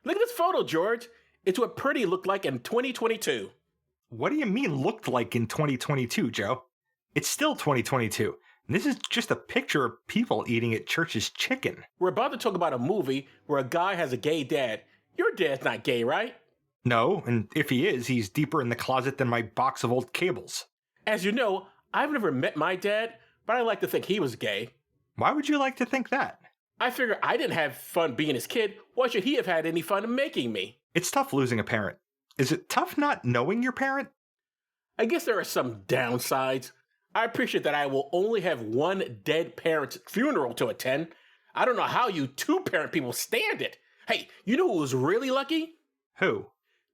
Look at this photo, George. It's what pretty looked like in 2022. What do you mean looked like in 2022, Joe? It's still 2022. And this is just a picture of people eating at church's chicken. We're about to talk about a movie where a guy has a gay dad. Your dad's not gay, right? No, and if he is, he's deeper in the closet than my box of old cables. As you know, I've never met my dad, but I like to think he was gay. Why would you like to think that? I figure I didn't have fun being his kid. Why should he have had any fun making me? It's tough losing a parent. Is it tough not knowing your parent? I guess there are some downsides. I appreciate that I will only have one dead parent's funeral to attend. I don't know how you two-parent people stand it. Hey, you know who was really lucky? Who?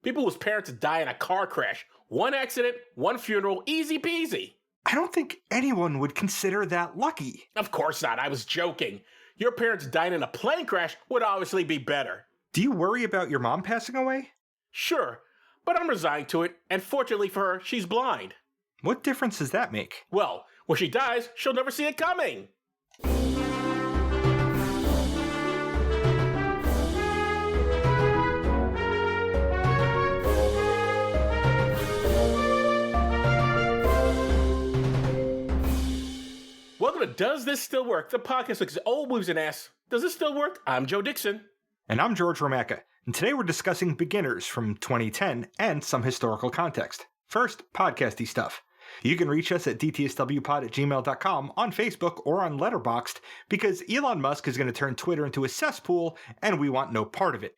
People whose parents die in a car crash. One accident, one funeral, easy peasy. I don't think anyone would consider that lucky. Of course not, I was joking. Your parents dying in a plane crash would obviously be better. Do you worry about your mom passing away? Sure, but I'm resigned to it, and fortunately for her, she's blind. What difference does that make? Well, when she dies, she'll never see it coming. Welcome to Does This Still Work? The podcast looks at old movies and asks, does this still work? I'm Joe Dixon. And I'm George Romacka, and today we're discussing Beginners from 2010 and some historical context. First, podcasty stuff. You can reach us at dtswpod@gmail.com, on Facebook, or on Letterboxd, because Elon Musk is going to turn Twitter into a cesspool, and we want no part of it.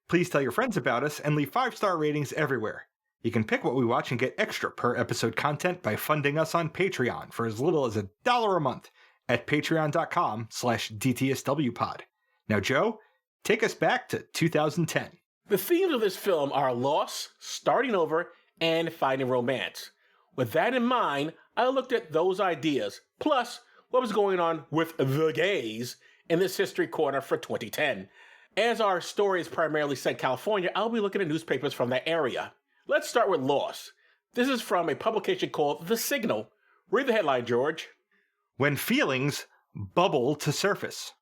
Please tell your friends about us, and leave 5-star ratings everywhere. You can pick what we watch and get extra per episode content by funding us on Patreon for as little as $1 a month at patreon.com/dtswpod. Now, Joe, take us back to 2010. The themes of this film are loss, starting over, and finding romance. With that in mind, I looked at those ideas, plus what was going on with the gays in this history corner for 2010. As our story is primarily set in California, I'll be looking at newspapers from that area. Let's start with loss. This is from a publication called The Signal. Read the headline, George. When feelings bubble to surface.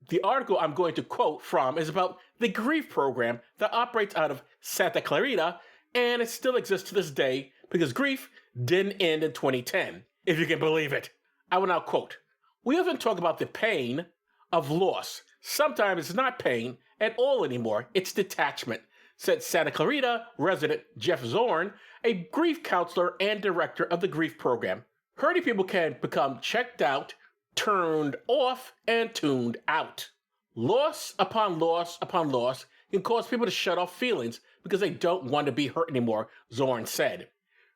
The article I'm going to quote from is about the grief program that operates out of Santa Clarita, and it still exists to this day because grief didn't end in 2010, if you can believe it. I will now quote, "We often talk about the pain of loss. Sometimes it's not pain at all anymore, it's detachment," said Santa Clarita resident Jeff Zorn, a grief counselor and director of the grief program. Hurting people can become checked out, turned off, and tuned out. Loss upon loss upon loss can cause people to shut off feelings because they don't want to be hurt anymore, Zorn said.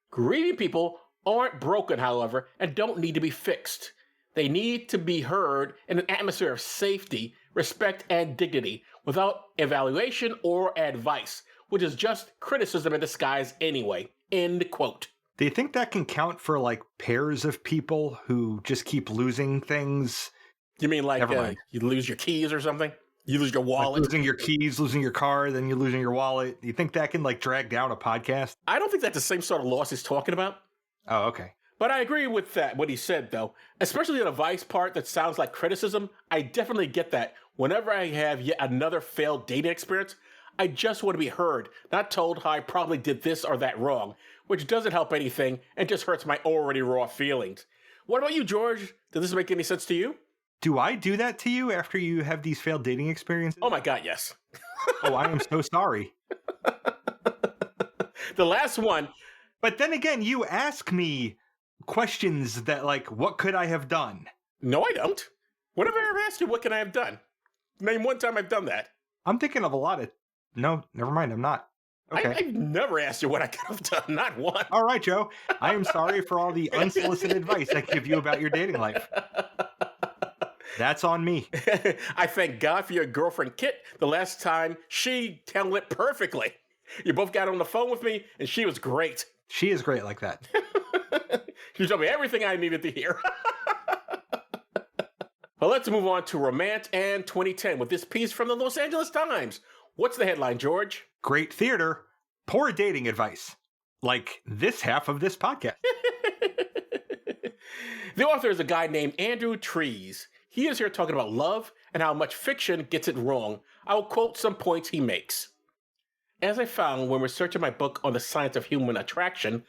Grieving people aren't broken, however, and don't need to be fixed. They need to be heard in an atmosphere of safety, respect, and dignity without evaluation or advice, which is just criticism in disguise anyway. End quote. Do you think that can count for, like, pairs of people who just keep losing things? You mean like you lose your keys or something? You lose your wallet? Like losing your keys, losing your car, then you're losing your wallet. Do you think that can, like, drag down a podcast? I don't think that's the same sort of loss he's talking about. Oh, okay. But I agree with that, what he said, though. Especially the advice part that sounds like criticism. I definitely get that. Whenever I have yet another failed dating experience, I just want to be heard, not told how I probably did this or that wrong, which doesn't help anything and just hurts my already raw feelings. What about you, George? Does this make any sense to you? Do I do that to you after you have these failed dating experiences? Oh my God, yes. Oh, I am so sorry. The last one. But then again, you ask me questions that, like, what could I have done? No, I don't. Whenever I ever asked you, what can I have done? Name one time I've done that. I'm thinking of a lot of... No, never mind, I'm not. Okay. I've never asked you what I could have done, not one. All right, Joe. I am sorry for all the unsolicited advice I give you about your dating life. That's on me. I thank God for your girlfriend, Kit, the last time she handled it perfectly. You both got on the phone with me, and she was great. She is great like that. She told me everything I needed to hear. Well, let's move on to Romance and 2010 with this piece from the Los Angeles Times. What's the headline, George? Great theater, poor dating advice. Like this half of this podcast. The author is a guy named Andrew Trees. He is here talking about love and how much fiction gets it wrong. I will quote some points he makes. As I found when researching my book on the science of human attraction,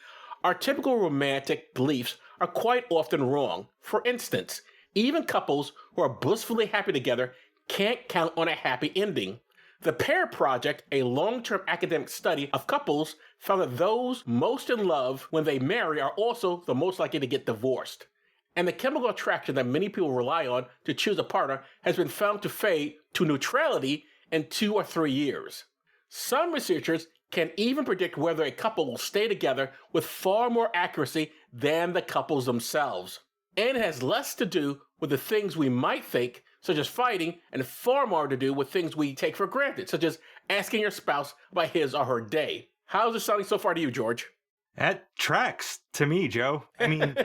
our typical romantic beliefs are quite often wrong. For instance, even couples who are blissfully happy together can't count on a happy ending. The Pair Project, a long-term academic study of couples, found that those most in love when they marry are also the most likely to get divorced. And the chemical attraction that many people rely on to choose a partner has been found to fade to neutrality in 2 or 3 years. Some researchers can even predict whether a couple will stay together with far more accuracy than the couples themselves. And it has less to do with the things we might think, such as fighting, and far more to do with things we take for granted, such as asking your spouse about his or her day. How's it sounding so far to you, George? That tracks to me, Joe. I mean,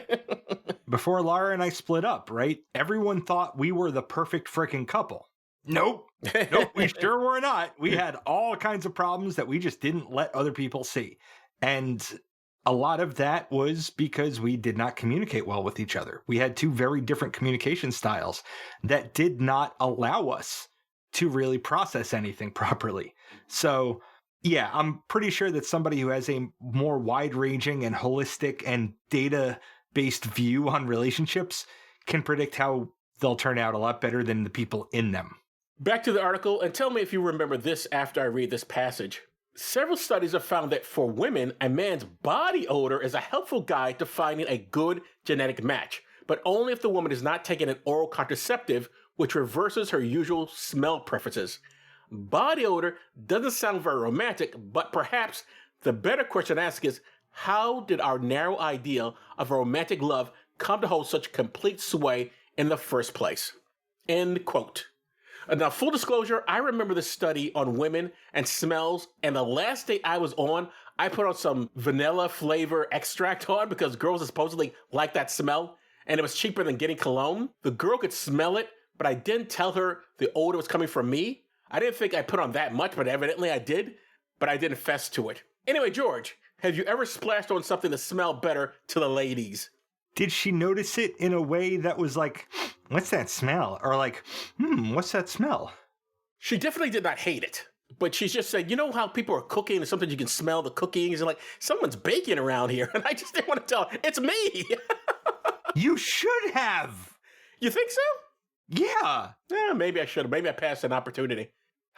before Laura and I split up, right? Everyone thought we were the perfect frickin' couple. Nope. Nope, we sure were not. We had all kinds of problems that we just didn't let other people see. And a lot of that was because we did not communicate well with each other. We had 2 very different communication styles that did not allow us to really process anything properly. So, yeah, I'm pretty sure that somebody who has a more wide-ranging and holistic and data-based view on relationships can predict how they'll turn out a lot better than the people in them. Back to the article, and tell me if you remember this after I read this passage. Several studies have found that for women, a man's body odor is a helpful guide to finding a good genetic match, but only if the woman is not taking an oral contraceptive, which reverses her usual smell preferences. Body odor doesn't sound very romantic, but perhaps the better question to ask is, how did our narrow ideal of romantic love come to hold such complete sway in the first place? End quote. Now, full disclosure, I remember this study on women and smells, and the last date I was on, I put on some vanilla flavor extract on because girls supposedly like that smell, and it was cheaper than getting cologne. The girl could smell it, but I didn't tell her the odor was coming from me. I didn't think I put on that much, but evidently I did, but I didn't fess to it. Anyway, George, have you ever splashed on something to smell better to the ladies? Did she notice it in a way that was like, what's that smell? Or like, what's that smell? She definitely did not hate it, but she just said, you know how people are cooking and sometimes you can smell the cooking? And like, someone's baking around here. And I just didn't want to tell her, it's me. You should have. You think so? Yeah. Maybe I should have. Maybe I passed an opportunity.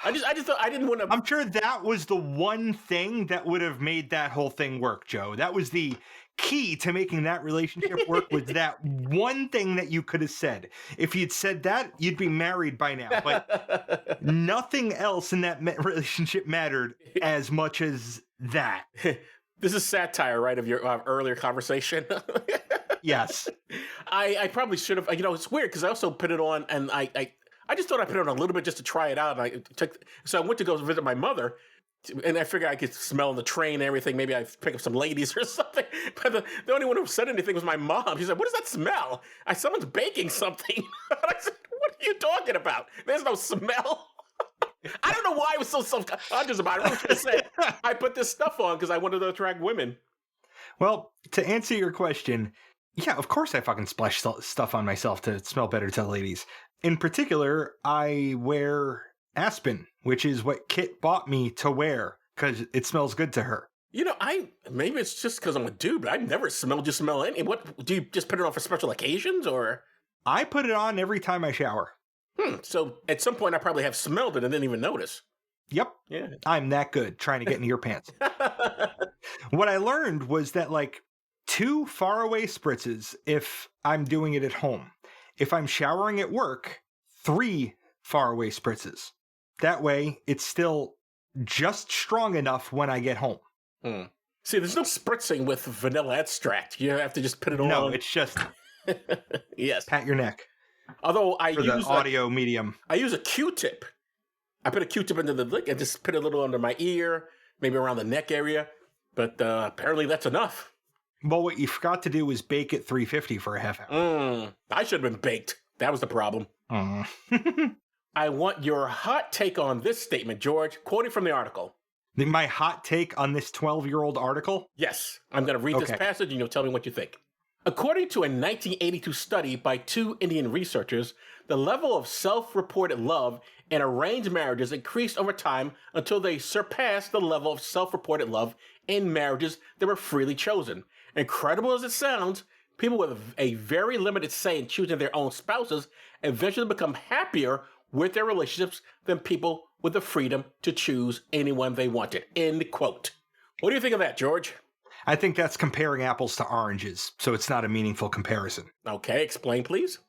I just thought I didn't want to. I'm sure that was the one thing that would have made that whole thing work, Joe. That was the key to making that relationship work, was that one thing that you could have said. If you'd said that, you'd be married by now. But nothing else in that relationship mattered as much as that. This is satire, right, of your earlier conversation? Yes. I probably should have. It's weird because I also put it on, and I just thought I put it on a little bit just to try it out. And so I went to go visit my mother, and I figured I could smell the train and everything. Maybe I'd pick up some ladies or something. But the only one who said anything was my mom. She said, "What does that smell?" Someone's baking something. I said, "What are you talking about? There's no smell." I don't know why I was so self-conscious about it. I should have said I put this stuff on because I wanted to attract women. Well, to answer your question, yeah, of course I fucking splash stuff on myself to smell better to the ladies. In particular, I wear Aspen, which is what Kit bought me to wear because it smells good to her. Maybe it's just because I'm a dude, but I've never smelled you smell any. What, do you just put it on for special occasions, or? I put it on every time I shower. So at some point I probably have smelled it and didn't even notice. Yep. Yeah. I'm that good trying to get into your pants. What I learned was that 2 faraway spritzes if I'm doing it at home. If I'm showering at work, 3 faraway spritzes. That way, it's still just strong enough when I get home. See, there's no spritzing with vanilla extract. You have to just put it on. No, it's just yes. Pat your neck. Although I use the audio medium. I use a Q-tip. I put a Q-tip into the lick and just put a little under my ear, maybe around the neck area. But apparently that's enough. Well, what you forgot to do was bake at 350 for a half hour. I should have been baked. That was the problem. I want your hot take on this statement, George, quoting from the article. My hot take on this 12-year-old article? Yes. I'm going to read this passage and you'll tell me what you think. According to a 1982 study by two Indian researchers, the level of self-reported love in arranged marriages increased over time until they surpassed the level of self-reported love in marriages that were freely chosen. Incredible as it sounds, people with a very limited say in choosing their own spouses eventually become happier with their relationships than people with the freedom to choose anyone they wanted. End quote. What do you think of that, George? I think that's comparing apples to oranges, so it's not a meaningful comparison. Okay, explain, please.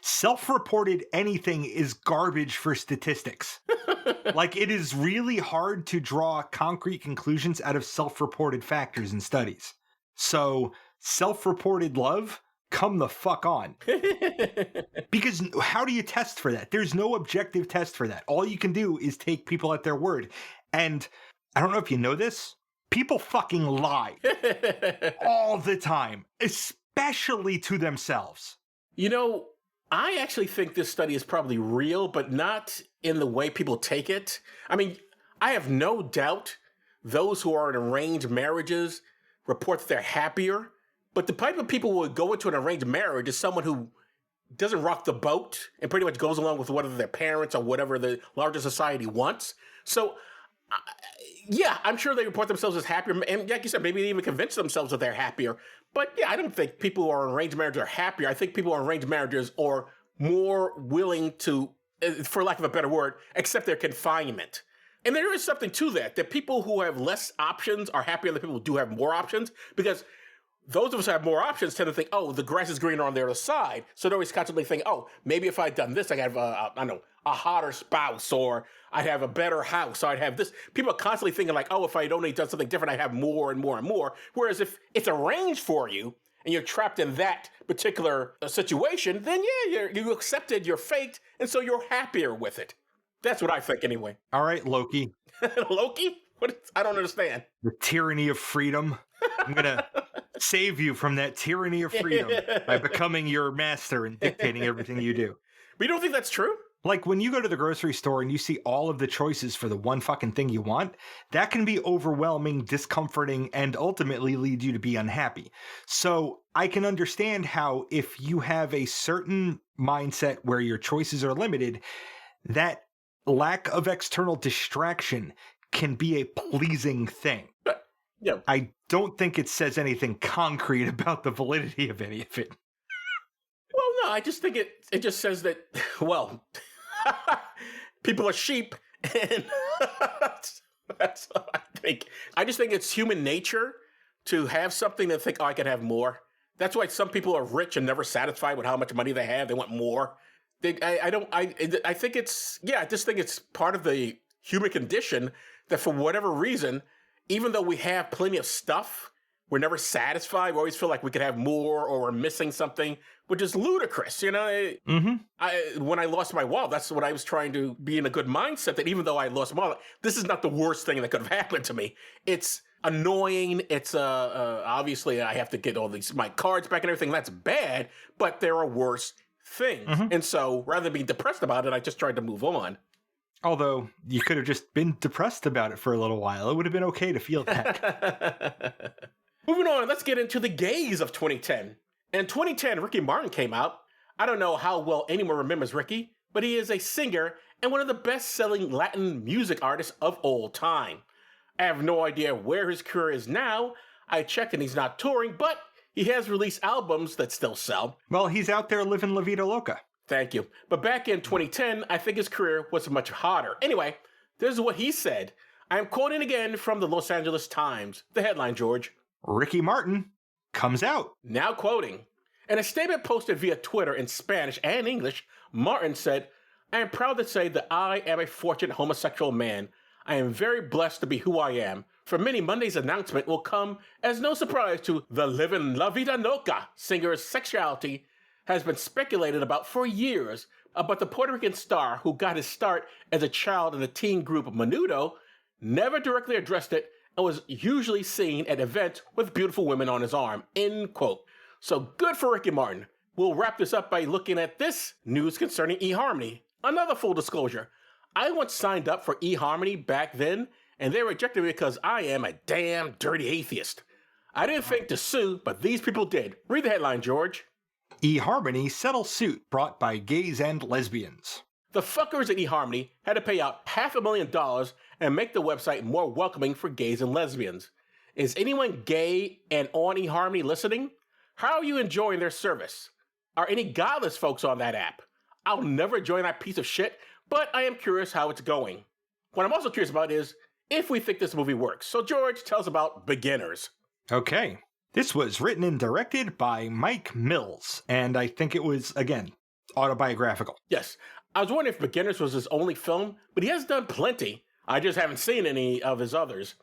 Self-reported anything is garbage for statistics. Like, it is really hard to draw concrete conclusions out of self-reported factors in studies. So, self-reported love, come the fuck on. Because how do you test for that? There's no objective test for that. All you can do is take people at their word. And I don't know if you know this, people fucking lie all the time, especially to themselves. You know, I actually think this study is probably real, but not in the way people take it. I mean, I have no doubt those who are in arranged marriages report that they're happier, but the type of people who would go into an arranged marriage is someone who doesn't rock the boat and pretty much goes along with whatever their parents or whatever the larger society wants. So, yeah, I'm sure they report themselves as happier. And like you said, maybe they even convince themselves that they're happier. But yeah, I don't think people who are in arranged marriages are happier. I think people who are in arranged marriages are more willing to, for lack of a better word, accept their confinement. And there is something to that people who have less options are happier than people who do have more options, because those of us who have more options tend to think, oh, the grass is greener on the other side. So they're always constantly think, oh, maybe if I'd done this, I'd have a hotter spouse, or I'd have a better house, or I'd have this. People are constantly thinking like, oh, if I'd only done something different, I'd have more and more and more. Whereas if it's arranged for you and you're trapped in that particular situation, then yeah, you accepted your fate, and so you're happier with it. That's what I think anyway. All right, Loki. Loki? I don't understand. The tyranny of freedom. I'm going to save you from that tyranny of freedom by becoming your master and dictating everything you do. But you don't think that's true? Like, when you go to the grocery store and you see all of the choices for the one fucking thing you want, that can be overwhelming, discomforting, and ultimately lead you to be unhappy. So I can understand how if you have a certain mindset where your choices are limited, that lack of external distraction can be a pleasing thing. Yeah. I don't think it says anything concrete about the validity of any of it. Well, no, I just think it just says that, well, people are sheep, and that's what I think. I just think it's human nature to have something and think, oh, I can have more. That's why some people are rich and never satisfied with how much money they have. They want more. I think it's, yeah, I just think it's part of the human condition that for whatever reason, even though we have plenty of stuff, we're never satisfied. We always feel like we could have more, or we're missing something, which is ludicrous. You know, when I lost my wallet, that's what I was trying to be in a good mindset, that even though I lost my wallet, this is not the worst thing that could have happened to me. It's annoying. It's obviously I have to get all my cards back and everything. That's bad, but there are worse things. And so rather than being depressed about it, I just tried to move on. Although you could have just been depressed about it for a little while. It would have been okay to feel that. Moving on, let's get into the gays of 2010. In 2010, Ricky Martin came out. I don't know how well anyone remembers Ricky, but he is a singer and one of the best-selling Latin music artists of all time. I have no idea where his career is now. I checked and he's not touring, but he has released albums that still sell. Well, he's out there living La Vida Loca. Thank you. But back in 2010, I think his career was much hotter. Anyway, this is what he said. I am quoting again from the Los Angeles Times. The headline, George. Ricky Martin comes out. Now quoting. In a statement posted via Twitter in Spanish and English, Martin said, I am proud to say that I am a fortunate homosexual man. I am very blessed to be who I am. For many, Monday's announcement will come as no surprise to the living La Vida Loca singer's sexuality has been speculated about for years, but the Puerto Rican star who got his start as a child in the teen group Menudo never directly addressed it and was usually seen at events with beautiful women on his arm, end quote. So good for Ricky Martin. We'll wrap this up by looking at this news concerning eHarmony. Another full disclosure. I once signed up for eHarmony back then, and they rejected me because I am a damn dirty atheist. I didn't think to sue, but these people did. Read the headline, George. eHarmony settles suit brought by gays and lesbians. The fuckers at eHarmony had to pay out $500,000 and make the website more welcoming for gays and lesbians. Is anyone gay and on eHarmony listening? How are you enjoying their service? Are any godless folks on that app? I'll never join that piece of shit, but I am curious how it's going. What I'm also curious about is if we think this movie works. So George, tell us about Beginners. Okay. This was written and directed by Mike Mills, and I think it was, again, autobiographical. Yes, I was wondering if Beginners was his only film, but he has done plenty. I just haven't seen any of his others.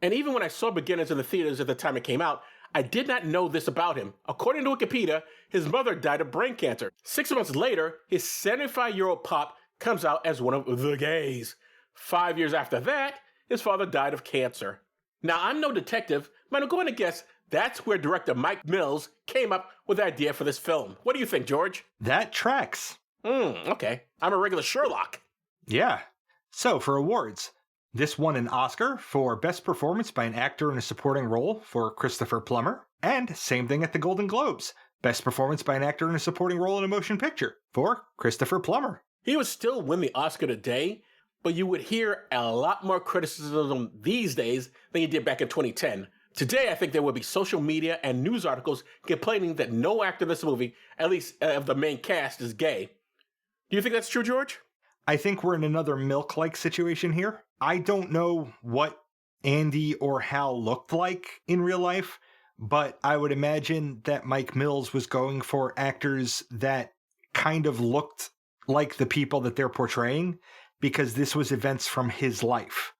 And even when I saw Beginners in the theaters at the time it came out, I did not know this about him. According to Wikipedia, his mother died of brain cancer. 6 months later, his 75-year-old pop comes out as one of the gays. 5 years after that, his father died of cancer. Now, I'm no detective, but I'm going to guess that's where director Mike Mills came up with the idea for this film. What do you think, George? That tracks. Okay. I'm a regular Sherlock. Yeah. So, for awards, this won an Oscar for Best Performance by an Actor in a Supporting Role for Christopher Plummer, and same thing at the Golden Globes. Best Performance by an Actor in a Supporting Role in a Motion Picture for Christopher Plummer. He would still win the Oscar today, but you would hear a lot more criticism these days than you did back in 2010. Today, I think there would be social media and news articles complaining that no actor in this movie, at least of the main cast, is gay. Do you think that's true, George? I think we're in another Milk-like situation here. I don't know what Andy or Hal looked like in real life, but I would imagine that Mike Mills was going for actors that kind of looked like the people that they're portraying, because this was events from his life.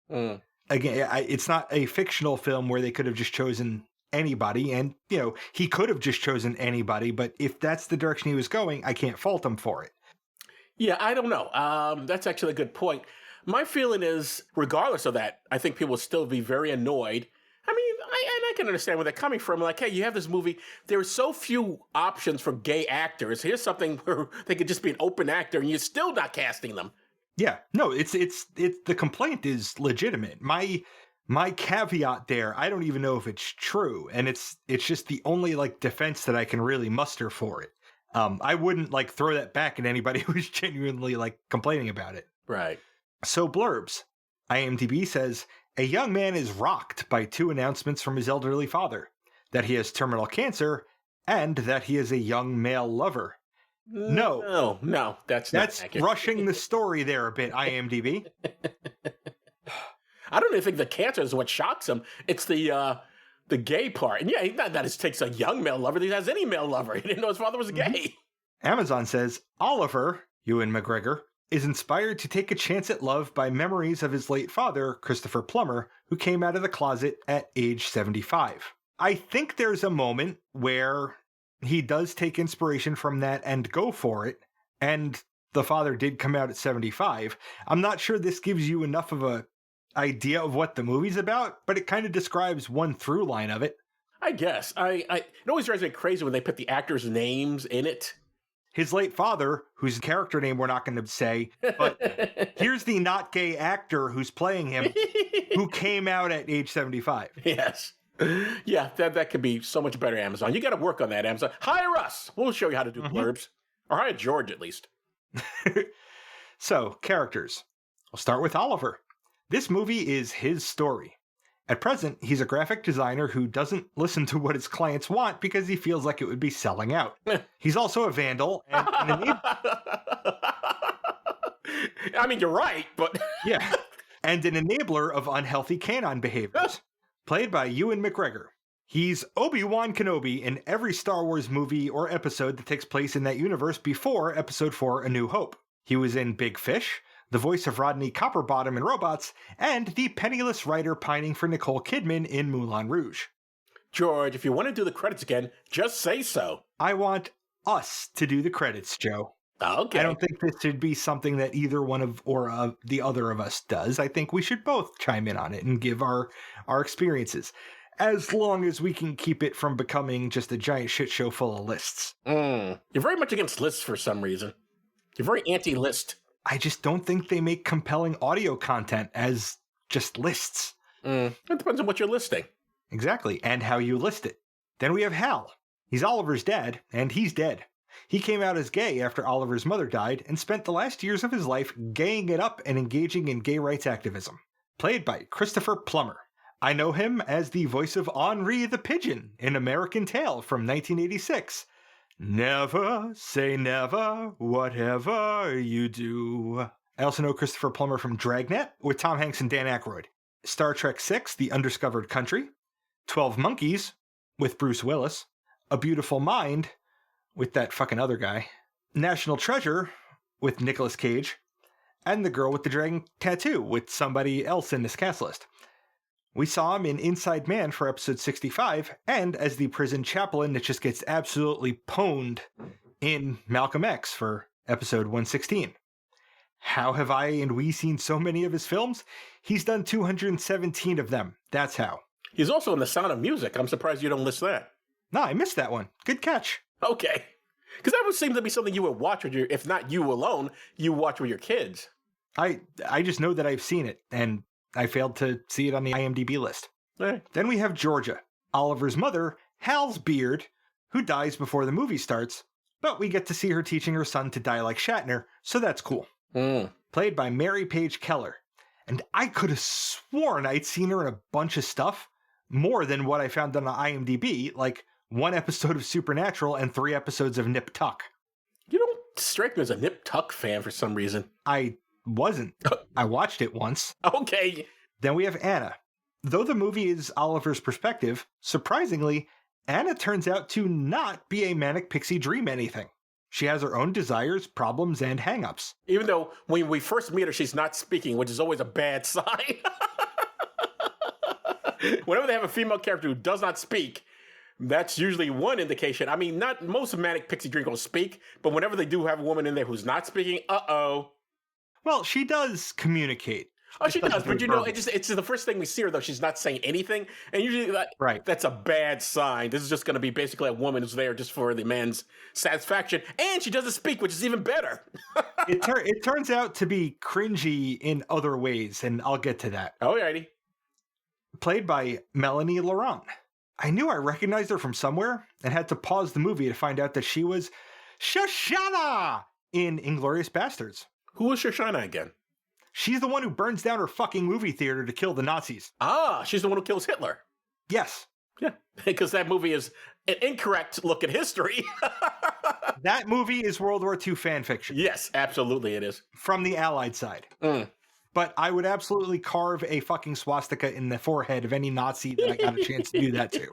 Again, it's not a fictional film where they could have just chosen anybody, and, you know, he could have just chosen anybody, but if that's the direction he was going, I can't fault him for it. Yeah, I don't know. That's actually a good point. My feeling is, regardless of that, I think people will still be very annoyed. I mean, I can understand where they're coming from. Like, hey, you have this movie. There are so few options for gay actors. Here's something where they could just be an open actor, and you're still not casting them. Yeah, no, it's the complaint is legitimate. My caveat there, I don't even know if it's true, and it's just the only like defense that I can really muster for it. I wouldn't like throw that back at anybody who's genuinely like complaining about it. Right. So blurbs. IMDb says, a young man is rocked by two announcements from his elderly father, that he has terminal cancer and that he is a young male lover. No, that's rushing the story there a bit, IMDb. I don't even think the cancer is what shocks him. It's the gay part. And yeah, not that it takes a young male lover. He has any male lover. He didn't know his father was gay. Amazon says, Oliver, Ewan McGregor, is inspired to take a chance at love by memories of his late father, Christopher Plummer, who came out of the closet at age 75. I think there's a moment where he does take inspiration from that and go for it, and the father did come out at 75. I'm not sure this gives you enough of a idea of what the movie's about, but it kind of describes one through line of it. I guess. It always drives me crazy when they put the actors' names in it. His late father, whose character name we're not going to say, but here's the not gay actor who's playing him, who came out at age 75. Yes. Yeah, that could be so much better, Amazon. You got to work on that, Amazon. Hire us. We'll show you how to do blurbs. Or hire George, at least. So, characters. We'll start with Oliver. This movie is his story. At present, he's a graphic designer who doesn't listen to what his clients want because he feels like it would be selling out. He's also a vandal and I mean, you're right, but... yeah, and an enabler of unhealthy canine behaviors. Played by Ewan McGregor. He's Obi-Wan Kenobi in every Star Wars movie or episode that takes place in that universe before Episode 4 A New Hope. He was in Big Fish, the voice of Rodney Copperbottom in Robots, and the penniless writer pining for Nicole Kidman in Moulin Rouge. George, if you want to do the credits again, just say so. I want us to do the credits, Joe. Okay. I don't think this should be something that either one of or the other of us does. I think we should both chime in on it and give our experiences, as long as we can keep it from becoming just a giant shit show full of lists. You're very much against lists for some reason. You're very anti-list. I just don't think they make compelling audio content as just lists. It depends on what you're listing. Exactly, and how you list it. Then we have Hal. He's Oliver's dad, and he's dead. He came out as gay after Oliver's mother died and spent the last years of his life gaying it up and engaging in gay rights activism. Played by Christopher Plummer. I know him as the voice of Henri the Pigeon in American Tail from 1986. Never say never, whatever you do. I also know Christopher Plummer from Dragnet with Tom Hanks and Dan Aykroyd. Star Trek VI, The Undiscovered Country. 12 Monkeys with Bruce Willis. A Beautiful Mind with that fucking other guy. National Treasure with Nicolas Cage. And The Girl with the Dragon Tattoo with somebody else in this cast list. We saw him in Inside Man for episode 65, and as the prison chaplain that just gets absolutely pwned in Malcolm X for episode 116. How have I and we seen so many of his films? He's done 217 of them. That's how. He's also in The Sound of Music. I'm surprised you don't list that. No, I missed that one. Good catch. Okay. Because that would seem to be something you would watch with your, if not you alone, you watch with your kids. I just know that I've seen it, and I failed to see it on the IMDb list. Then we have Georgia, Oliver's mother, Hal's beard, who dies before the movie starts, but we get to see her teaching her son to die like Shatner, so that's cool. Played by Mary Page Keller. And I could have sworn I'd seen her in a bunch of stuff, more than what I found on IMDb, like 1 episode of Supernatural and 3 episodes of Nip Tuck. You don't strike me as a Nip Tuck fan for some reason. I wasn't. I watched it once. Okay. Then we have Anna. Though the movie is Oliver's perspective, surprisingly, Anna turns out to not be a manic pixie dream anything. She has her own desires, problems, and hang-ups. Even though when we first meet her, she's not speaking, which is always a bad sign. Whenever they have a female character who does not speak, that's usually one indication. I mean, not most manic pixie dreams will speak, but whenever they do have a woman in there who's not speaking, uh-oh. Well, she does communicate. Oh, she does, but you know, it's the first thing we see her, though. She's not saying anything, and usually that's a bad sign. This is just going to be basically a woman who's there just for the man's satisfaction, and she doesn't speak, which is even better. It turns out to be cringy in other ways, and I'll get to that. Alrighty. Played by Melanie Laurent. I knew I recognized her from somewhere, and had to pause the movie to find out that she was Shoshana in Inglourious Basterds. Who is Shoshana again? She's the one who burns down her fucking movie theater to kill the Nazis. Ah, she's the one who kills Hitler. Yes. Yeah, because that movie is an incorrect look at history. That movie is World War II fan fiction. Yes, absolutely it is. From the Allied side. But I would absolutely carve a fucking swastika in the forehead of any Nazi that I got a chance to do that to.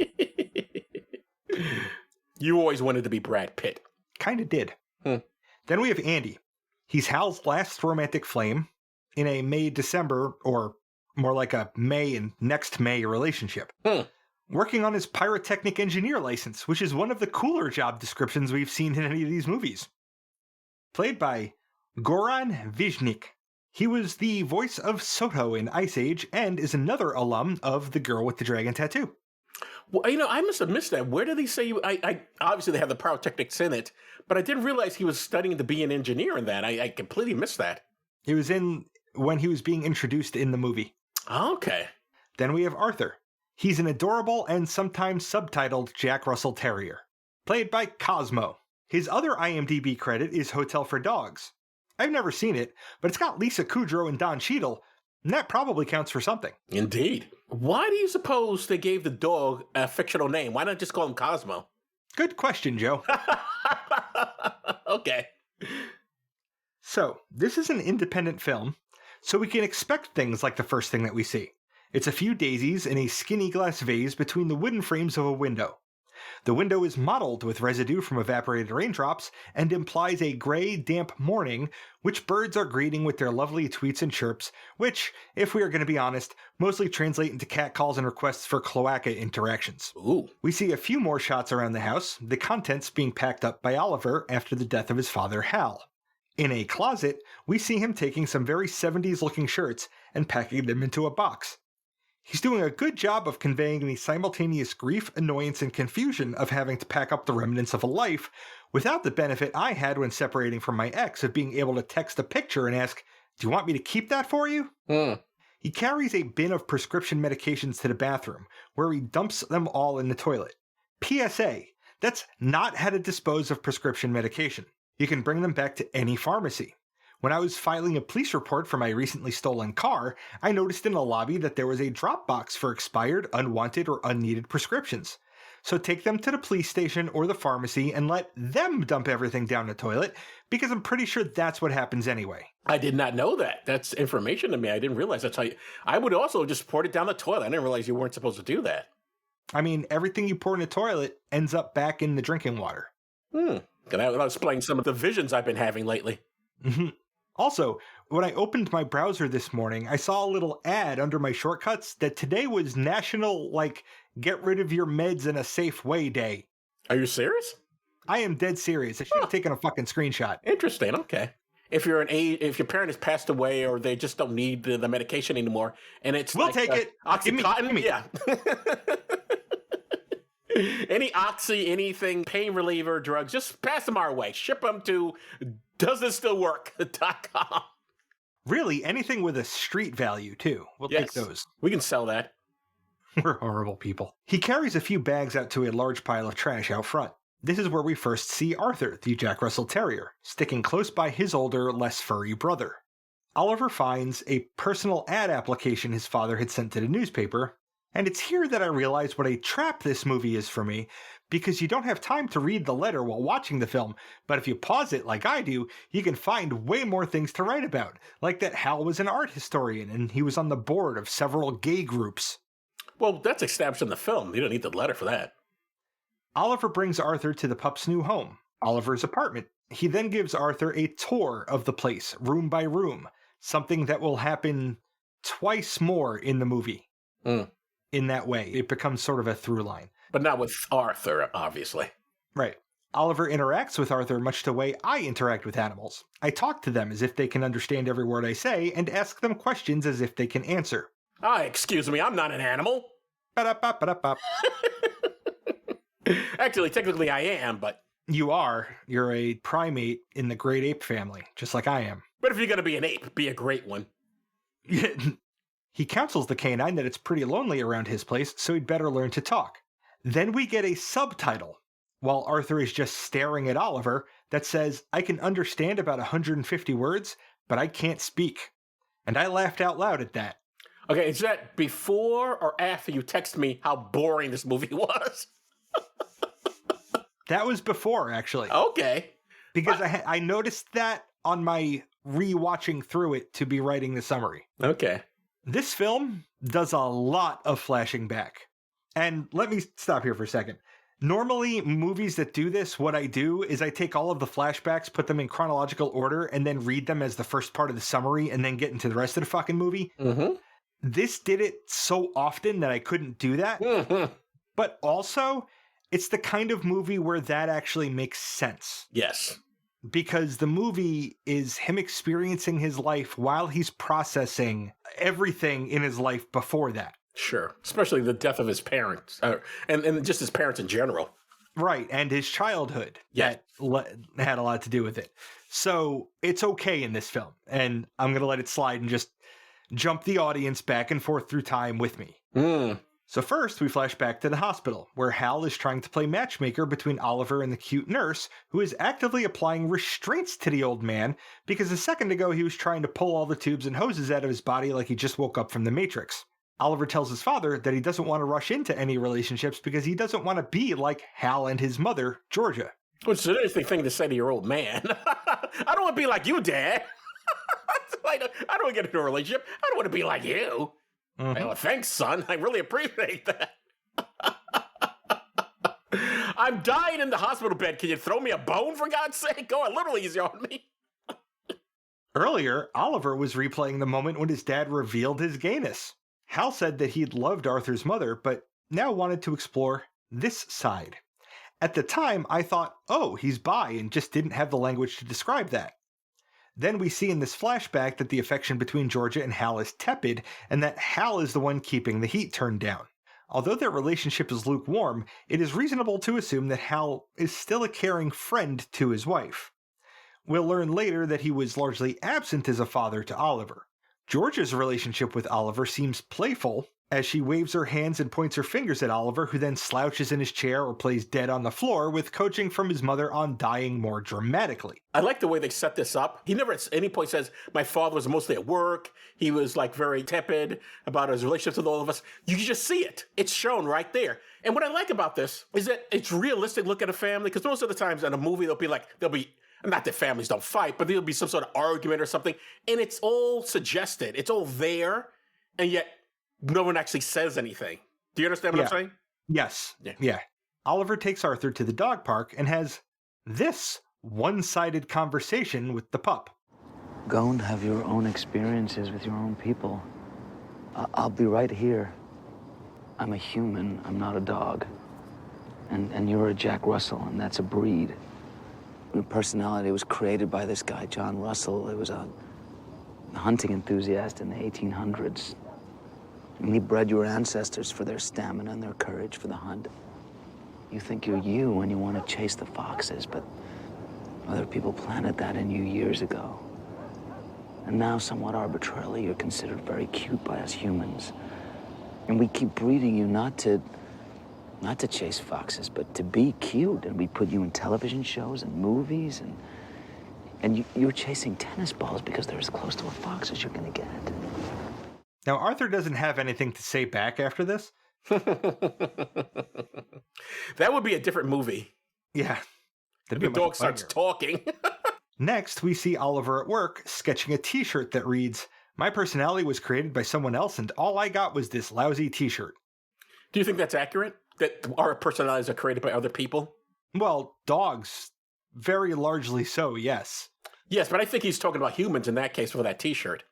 You always wanted to be Brad Pitt. Kinda did. Then we have Andy. He's Hal's last romantic flame in a May-December, or more like a May and next May relationship. Working on his pyrotechnic engineer license, which is one of the cooler job descriptions we've seen in any of these movies. Played by Goran Viznik. He was the voice of Soto in Ice Age and is another alum of The Girl with the Dragon Tattoo. Well, you know, I must have missed that. Where did he say I obviously they have the pyrotechnics in it, but I didn't realize he was studying to be an engineer in that. I completely missed that. He was in when he was being introduced in the movie. Okay. Then we have Arthur. He's an adorable and sometimes subtitled Jack Russell Terrier, played by Cosmo. His other IMDb credit is Hotel for Dogs. I've never seen it, but it's got Lisa Kudrow and Don Cheadle, and that probably counts for something. Indeed. Why do you suppose they gave the dog a fictional name? Why not just call him Cosmo? Good question, Joe. Okay. So, this is an independent film, so we can expect things like the first thing that we see. It's a few daisies in a skinny glass vase between the wooden frames of a window. The window is mottled with residue from evaporated raindrops and implies a gray, damp morning, which birds are greeting with their lovely tweets and chirps, which, if we are going to be honest, mostly translate into catcalls and requests for cloaca interactions. Ooh. We see a few more shots around the house, the contents being packed up by Oliver after the death of his father, Hal. In a closet, we see him taking some very 70s-looking shirts and packing them into a box. He's doing a good job of conveying the simultaneous grief, annoyance, and confusion of having to pack up the remnants of a life, without the benefit I had when separating from my ex of being able to text a picture and ask, "Do you want me to keep that for you?" He carries a bin of prescription medications to the bathroom, where he dumps them all in the toilet. PSA, that's not how to dispose of prescription medication. You can bring them back to any pharmacy. When I was filing a police report for my recently stolen car, I noticed in the lobby that there was a drop box for expired, unwanted, or unneeded prescriptions. So take them to the police station or the pharmacy and let them dump everything down the toilet, because I'm pretty sure that's what happens anyway. I did not know that. That's information to me. I didn't realize that's how you... I would also just pour it down the toilet. I didn't realize you weren't supposed to do that. I mean, everything you pour in the toilet ends up back in the drinking water. That'll explain some of the visions I've been having lately. Also, when I opened my browser this morning, I saw a little ad under my shortcuts that today was National, get rid of your meds in a safe way day. Are you serious? I am dead serious. I should have taken a fucking screenshot. Interesting. Okay. If you're if your parent has passed away or they just don't need the medication anymore, and it's we'll take it. Oxycontin, give me. Yeah. Any oxy, anything, pain reliever, drugs, just pass them our way. Ship them to doesitstillwork.com. Really, anything with a street value, too. We'll take those. We can sell that. We're horrible people. He carries a few bags out to a large pile of trash out front. This is where we first see Arthur, the Jack Russell Terrier, sticking close by his older, less furry brother. Oliver finds a personal ad application his father had sent to the newspaper, and it's here that I realize what a trap this movie is for me, because you don't have time to read the letter while watching the film, but if you pause it like I do, you can find way more things to write about, like that Hal was an art historian and he was on the board of several gay groups. Well, that's established in the film. You don't need the letter for that. Oliver brings Arthur to the pup's new home, Oliver's apartment. He then gives Arthur a tour of the place, room by room, something that will happen twice more in the movie. In that way, it becomes sort of a through line. But not with Arthur, obviously. Right. Oliver interacts with Arthur much the way I interact with animals. I talk to them as if they can understand every word I say, and ask them questions as if they can answer. Excuse me, I'm not an animal. Ba-da-ba-ba-da-ba. Actually, technically I am, but... You are. You're a primate in the great ape family, just like I am. But if you're going to be an ape, be a great one. He counsels the canine that it's pretty lonely around his place, so he'd better learn to talk. Then we get a subtitle, while Arthur is just staring at Oliver, that says, I can understand about 150 words, but I can't speak. And I laughed out loud at that. Okay, is that before or after you text me how boring this movie was? That was before, actually. Okay. Because I noticed that on my re-watching through it to be writing the summary. Okay. This film does a lot of flashing back. And let me stop here for a second. Normally, movies that do this, what I do is I take all of the flashbacks, put them in chronological order, and then read them as the first part of the summary, and then get into the rest of the fucking movie. This did it so often that I couldn't do that. But also, it's the kind of movie where that actually makes sense. Yes. Because the movie is him experiencing his life while he's processing everything in his life before that. Sure. Especially the death of his parents, and just his parents in general. Right, and his childhood that had a lot to do with it. So it's okay in this film, and I'm going to let it slide and just jump the audience back and forth through time with me. So first, we flash back to the hospital, where Hal is trying to play matchmaker between Oliver and the cute nurse, who is actively applying restraints to the old man, because a second ago he was trying to pull all the tubes and hoses out of his body like he just woke up from the Matrix. Oliver tells his father that he doesn't want to rush into any relationships because he doesn't want to be like Hal and his mother, Georgia. Which is an interesting thing to say to your old man. I don't want to be like you, Dad. I don't want to get into a relationship. I don't want to be like you. Well, thanks, son. I really appreciate that. I'm dying in the hospital bed. Can you throw me a bone, for God's sake? Go a little easier on me. Earlier, Oliver was replaying the moment when his dad revealed his gayness. Hal said that he'd loved Arthur's mother, but now wanted to explore this side. At the time, I thought, oh, he's bi, and just didn't have the language to describe that. Then we see in this flashback that the affection between Georgia and Hal is tepid, and that Hal is the one keeping the heat turned down. Although their relationship is lukewarm, it is reasonable to assume that Hal is still a caring friend to his wife. We'll learn later that he was largely absent as a father to Oliver. Georgia's relationship with Oliver seems playful as she waves her hands and points her fingers at Oliver, who then slouches in his chair or plays dead on the floor, with coaching from his mother on dying more dramatically. I like the way they set this up. He never at any point says, my father was mostly at work. He was like very tepid about his relationships with all of us. You can just see it. It's shown right there. And what I like about this is that it's realistic look at a family, because most of the times in a movie, there'll be, not that families don't fight, but there'll be some sort of argument or something. And it's all suggested. It's all there. And yet no one actually says anything. Do you understand what I'm saying? Yes. Yeah. Oliver takes Arthur to the dog park and has this one-sided conversation with the pup. Go and have your own experiences with your own people. I'll be right here. I'm a human, I'm not a dog. And you're a Jack Russell, and that's a breed. Your personality was created by this guy, John Russell. He was a hunting enthusiast in the 1800s. And he bred your ancestors for their stamina and their courage for the hunt. You think you're you when you want to chase the foxes, but other people planted that in you years ago. And now, somewhat arbitrarily, you're considered very cute by us humans. And we keep breeding you not to chase foxes, but to be cute. And we put you in television shows and movies, and you're chasing tennis balls because they're as close to a fox as you're going to get. Now, Arthur doesn't have anything to say back after this. That would be a different movie. Yeah. The dog starts talking. Next, we see Oliver at work sketching a t-shirt that reads, "My personality was created by someone else, and all I got was this lousy t-shirt." Do you think that's accurate? That our personalities are created by other people? Well, dogs, very largely so, yes. Yes, but I think he's talking about humans in that case for that t-shirt.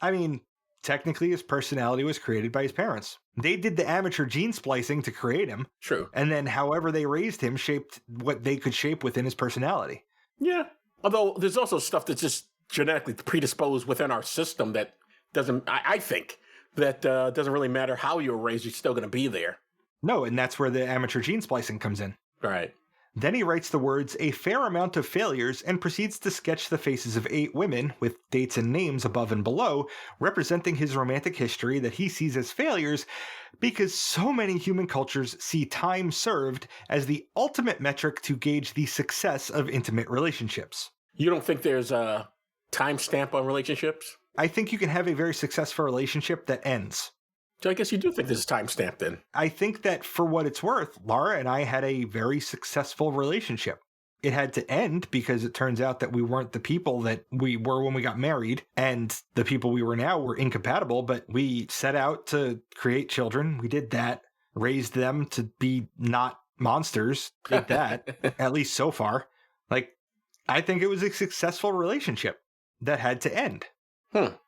I mean, technically his personality was created by his parents. They did the amateur gene splicing to create him. True. And then however they raised him shaped what they could shape within his personality. Yeah. Although there's also stuff that's just genetically predisposed within our system that doesn't, I think, that doesn't really matter how you were raised, you're still going to be there. No, and that's where the amateur gene splicing comes in. Right. Then he writes the words, "a fair amount of failures," and proceeds to sketch the faces of 8 women, with dates and names above and below, representing his romantic history that he sees as failures, because so many human cultures see time served as the ultimate metric to gauge the success of intimate relationships. You don't think there's a timestamp on relationships? I think you can have a very successful relationship that ends. So I guess you do think this is timestamped then. I think that for what it's worth, Laura and I had a very successful relationship. It had to end because it turns out that we weren't the people that we were when we got married, and the people we were now were incompatible, but we set out to create children. We did that, raised them to be not monsters, did that, at least so far. Like, I think it was a successful relationship that had to end.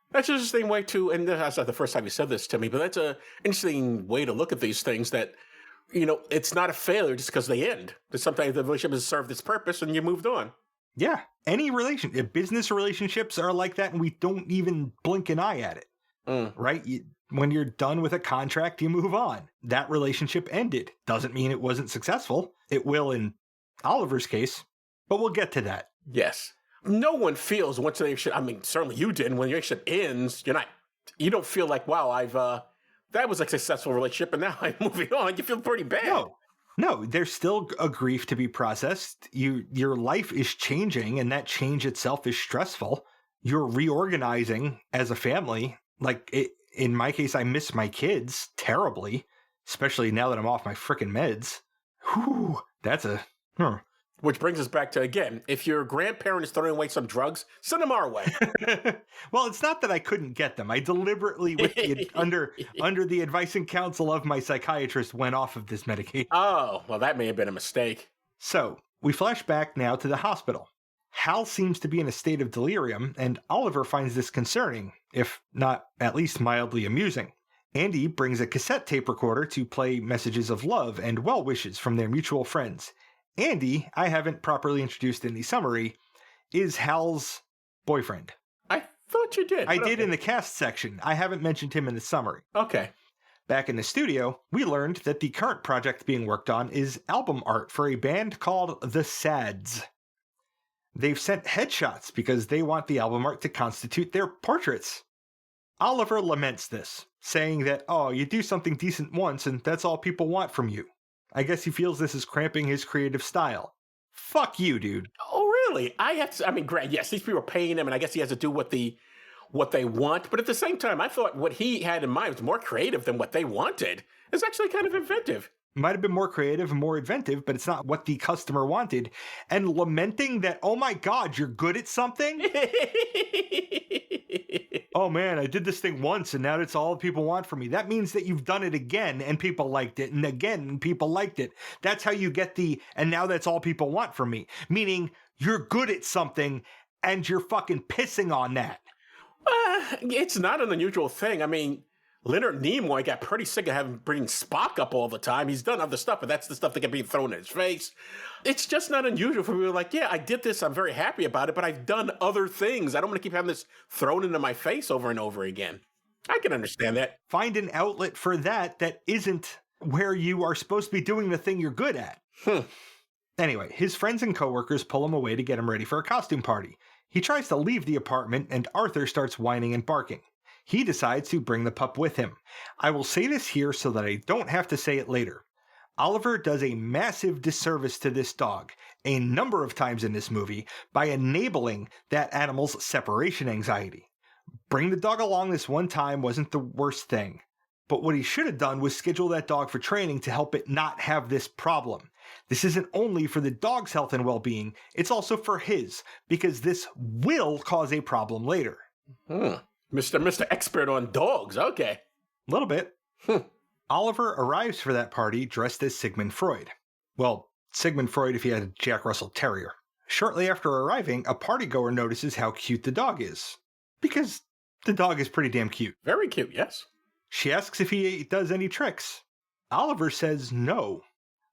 That's an interesting way to, and that's not the first time you said this to me, but that's an interesting way to look at these things that, you know, it's not a failure just because they end. That sometimes the relationship has served its purpose and you moved on. Yeah, any relationship, business relationships are like that, and we don't even blink an eye at it, right? When you're done with a contract, you move on. That relationship ended. Doesn't mean it wasn't successful. It will in Oliver's case, but we'll get to that. Yes. No one feels once the relationship, I mean, certainly you didn't, when your relationship ends, you don't feel like, wow, that was a successful relationship and now I'm moving on. You feel pretty bad. No, there's still a grief to be processed. Your life is changing, and that change itself is stressful. You're reorganizing as a family. Like, in my case, I miss my kids terribly, especially now that I'm off my frickin' meds. Whew, that's a... Which brings us back to, again, if your grandparent is throwing away some drugs, send them our way. Well, it's not that I couldn't get them. I deliberately, under the advice and counsel of my psychiatrist, went off of this medication. Oh, well, that may have been a mistake. So, we flash back now to the hospital. Hal seems to be in a state of delirium, and Oliver finds this concerning, if not at least mildly amusing. Andy brings a cassette tape recorder to play messages of love and well wishes from their mutual friends. Andy, I haven't properly introduced in the summary, is Hal's boyfriend. I thought you did. I did in the cast section. I haven't mentioned him in the summary. Okay. Back in the studio, we learned that the current project being worked on is album art for a band called The Sads. They've sent headshots because they want the album art to constitute their portraits. Oliver laments this, saying that, oh, you do something decent once and that's all people want from you. I guess he feels this is cramping his creative style. Fuck you, dude. Oh, really? I mean, Grant, yes, these people are paying him, and I guess he has to do what they want. But at the same time, I thought what he had in mind was more creative than what they wanted. It's actually kind of inventive. Might have been more creative and more inventive, but it's not what the customer wanted. And lamenting that, oh my God, you're good at something? Oh man, I did this thing once and now that's all people want from me. That means that you've done it again and people liked it, and again and people liked it. That's how you get and now that's all people want from me. Meaning, you're good at something and you're fucking pissing on that. It's not an unusual thing. I mean, Leonard Nimoy got pretty sick of bringing Spock up all the time. He's done other stuff, but that's the stuff that can be thrown in his face. It's just not unusual for people like, yeah, I did this. I'm very happy about it, but I've done other things. I don't want to keep having this thrown into my face over and over again. I can understand that. Find an outlet for that isn't where you are supposed to be doing the thing you're good at. Anyway, his friends and coworkers pull him away to get him ready for a costume party. He tries to leave the apartment, and Arthur starts whining and barking. He decides to bring the pup with him. I will say this here so that I don't have to say it later. Oliver does a massive disservice to this dog a number of times in this movie by enabling that animal's separation anxiety. Bring the dog along this one time wasn't the worst thing, but what he should have done was schedule that dog for training to help it not have this problem. This isn't only for the dog's health and well-being, it's also for his, because this will cause a problem later. Mr. Expert on dogs, okay. A little bit. Oliver arrives for that party dressed as Sigmund Freud. Well, Sigmund Freud if he had a Jack Russell Terrier. Shortly after arriving, a partygoer notices how cute the dog is. Because the dog is pretty damn cute. Very cute, yes. She asks if he does any tricks. Oliver says no.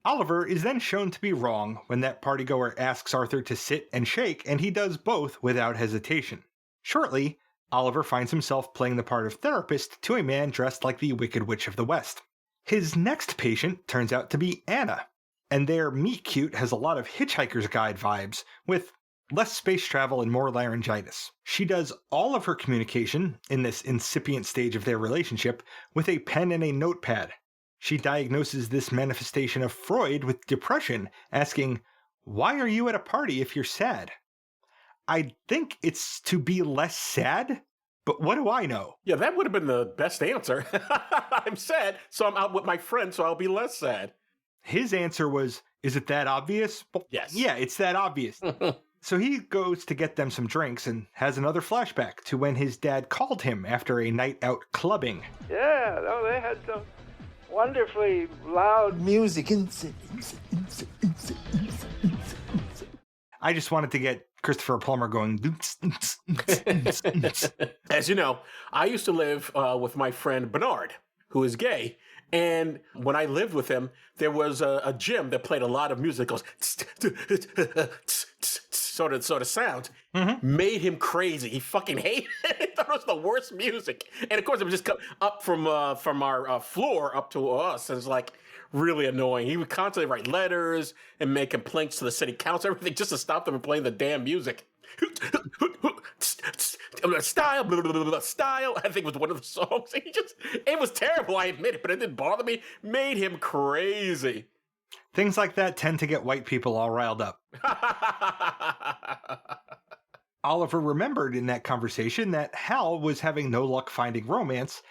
Oliver is then shown to be wrong when that partygoer asks Arthur to sit and shake, and he does both without hesitation. Shortly, Oliver finds himself playing the part of therapist to a man dressed like the Wicked Witch of the West. His next patient turns out to be Anna, and their meet-cute has a lot of Hitchhiker's Guide vibes, with less space travel and more laryngitis. She does all of her communication, in this incipient stage of their relationship, with a pen and a notepad. She diagnoses this manifestation of Freud with depression, asking, "Why are you at a party if you're sad?" I think it's to be less sad, but what do I know? Yeah, that would have been the best answer. I'm sad, so I'm out with my friends, so I'll be less sad. His answer was, is it that obvious? Well, yes. Yeah, it's that obvious. So he goes to get them some drinks and has another flashback to when his dad called him after a night out clubbing. Yeah, no, they had some wonderfully loud music. I just wanted to get Christopher Plummer going. As you know, I used to live with my friend Bernard, who is gay. And when I lived with him, there was a gym that played a lot of music. Goes sort of sound. Made him crazy. He fucking hated it. He thought it was the worst music. And of course, it would just come up from our floor up to us. And it's like really annoying. He would constantly write letters and make complaints to the city council, everything, just to stop them from playing the damn music. Style, blah, blah, blah, blah, style, I think was one of the songs. It was terrible, I admit it, but it didn't bother me. Made him crazy. Things like that tend to get white people all riled up. Oliver remembered in that conversation that Hal was having no luck finding romance,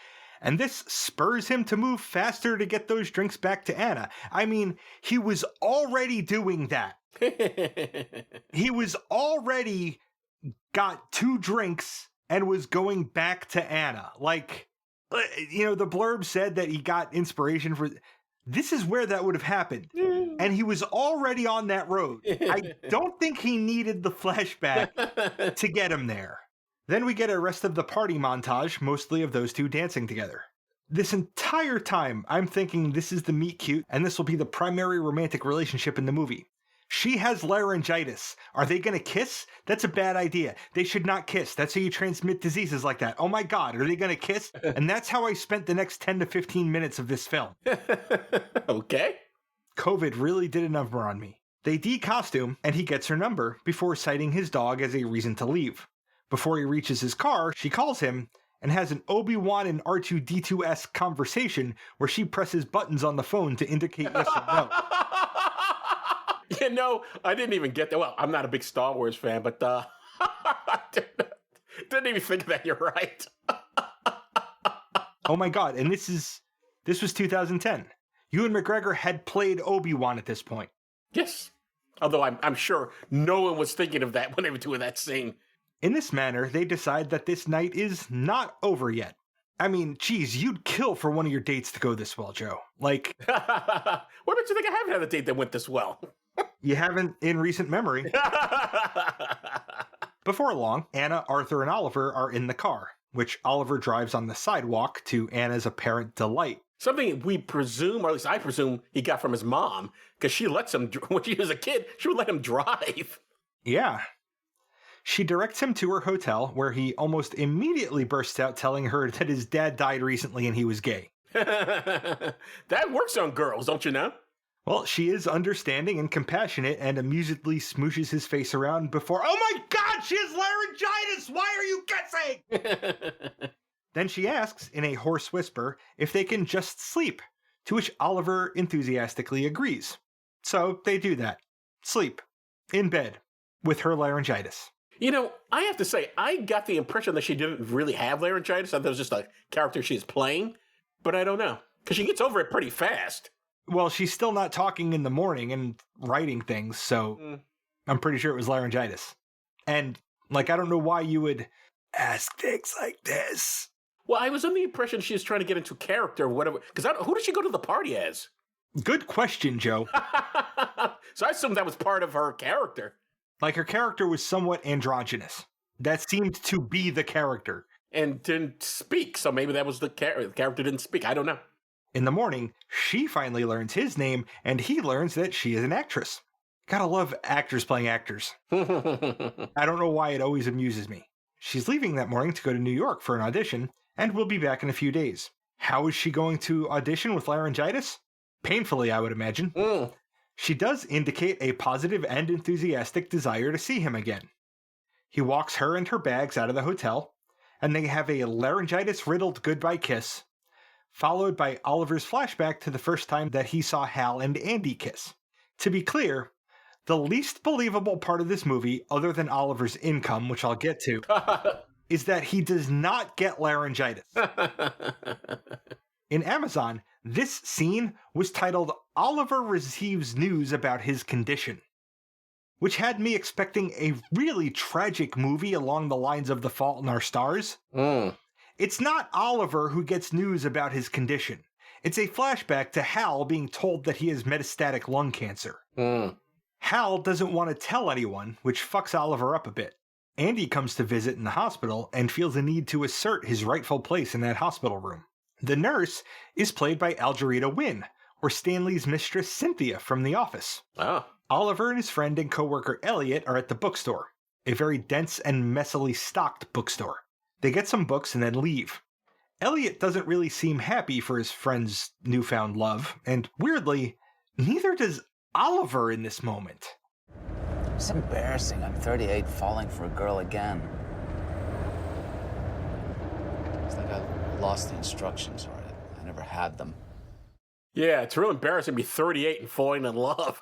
and this spurs him to move faster to get those drinks back to Anna. I mean, he was already doing that. He was already got 2 drinks and was going back to Anna. Like, you know, the blurb said that he got inspiration for... This is where that would have happened. And he was already on that road. I don't think he needed the flashback to get him there. Then we get a rest of the party montage, mostly of those 2 dancing together. This entire time, I'm thinking this is the meet cute, and this will be the primary romantic relationship in the movie. She has laryngitis. Are they going to kiss? That's a bad idea. They should not kiss. That's how you transmit diseases like that. Oh my God, are they going to kiss? And that's how I spent the next 10 to 15 minutes of this film. Okay. COVID really did a number on me. They de-costume, and he gets her number before citing his dog as a reason to leave. Before he reaches his car, she calls him, and has an Obi-Wan and R2-D2-esque conversation where she presses buttons on the phone to indicate yes or no. You know, I didn't even get that. Well, I'm not a big Star Wars fan, but I didn't even think of that. You're right. Oh my god, and this was 2010. Ewan McGregor had played Obi-Wan at this point. Yes. Although I'm sure no one was thinking of that when they were doing that scene. In this manner, they decide that this night is not over yet. I mean, geez, you'd kill for one of your dates to go this well, Joe. Like, What makes you think I haven't had a date that went this well? you haven't in recent memory. Before long, Anna, Arthur, and Oliver are in the car, which Oliver drives on the sidewalk to Anna's apparent delight. Something we presume, or at least I presume, he got from his mom, because she lets him, when he was a kid, she would let him drive. Yeah. She directs him to her hotel, where he almost immediately bursts out telling her that his dad died recently and he was gay. That works on girls, don't you know? Well, she is understanding and compassionate and amusedly smooshes his face around before, oh my god, she has laryngitis! Why are you guessing? Then she asks, in a hoarse whisper, if they can just sleep, to which Oliver enthusiastically agrees. So they do that. Sleep. In bed. With her laryngitis. You know, I have to say, I got the impression that she didn't really have laryngitis. I thought it was just a character she's playing. But I don't know. Because she gets over it pretty fast. Well, she's still not talking in the morning and writing things, so I'm pretty sure it was laryngitis. And, like, I don't know why you would ask things like this. Well, I was under the impression she was trying to get into character or whatever. Because who did she go to the party as? Good question, Joe. So I assumed that was part of her character. Like, her character was somewhat androgynous. That seemed to be the character. And didn't speak, so maybe that was the character didn't speak. I don't know. In the morning, she finally learns his name, and he learns that she is an actress. Gotta love actors playing actors. I don't know why it always amuses me. She's leaving that morning to go to New York for an audition, and will be back in a few days. How is she going to audition with laryngitis? Painfully, I would imagine. She does indicate a positive and enthusiastic desire to see him again. He walks her and her bags out of the hotel, and they have a laryngitis-riddled goodbye kiss, followed by Oliver's flashback to the first time that he saw Hal and Andy kiss. To be clear, the least believable part of this movie, other than Oliver's income, which I'll get to, is that he does not get laryngitis. In Amazon, this scene was titled Oliver Receives News About His Condition, which had me expecting a really tragic movie along the lines of The Fault in Our Stars. It's not Oliver who gets news about his condition. It's a flashback to Hal being told that he has metastatic lung cancer. Hal doesn't want to tell anyone, which fucks Oliver up a bit. Andy comes to visit in the hospital and feels a need to assert his rightful place in that hospital room. The nurse is played by Algerita Wynn, or Stanley's mistress Cynthia from The Office. Oliver and his friend and coworker Elliot are at the bookstore, a very dense and messily stocked bookstore. They get some books and then leave. Elliot doesn't really seem happy for his friend's newfound love, and weirdly, neither does Oliver in this moment. It's embarrassing. I'm 38 falling for a girl again. It's like I lost the instructions, or I never had them. Yeah, it's real embarrassing to be 38 and falling in love.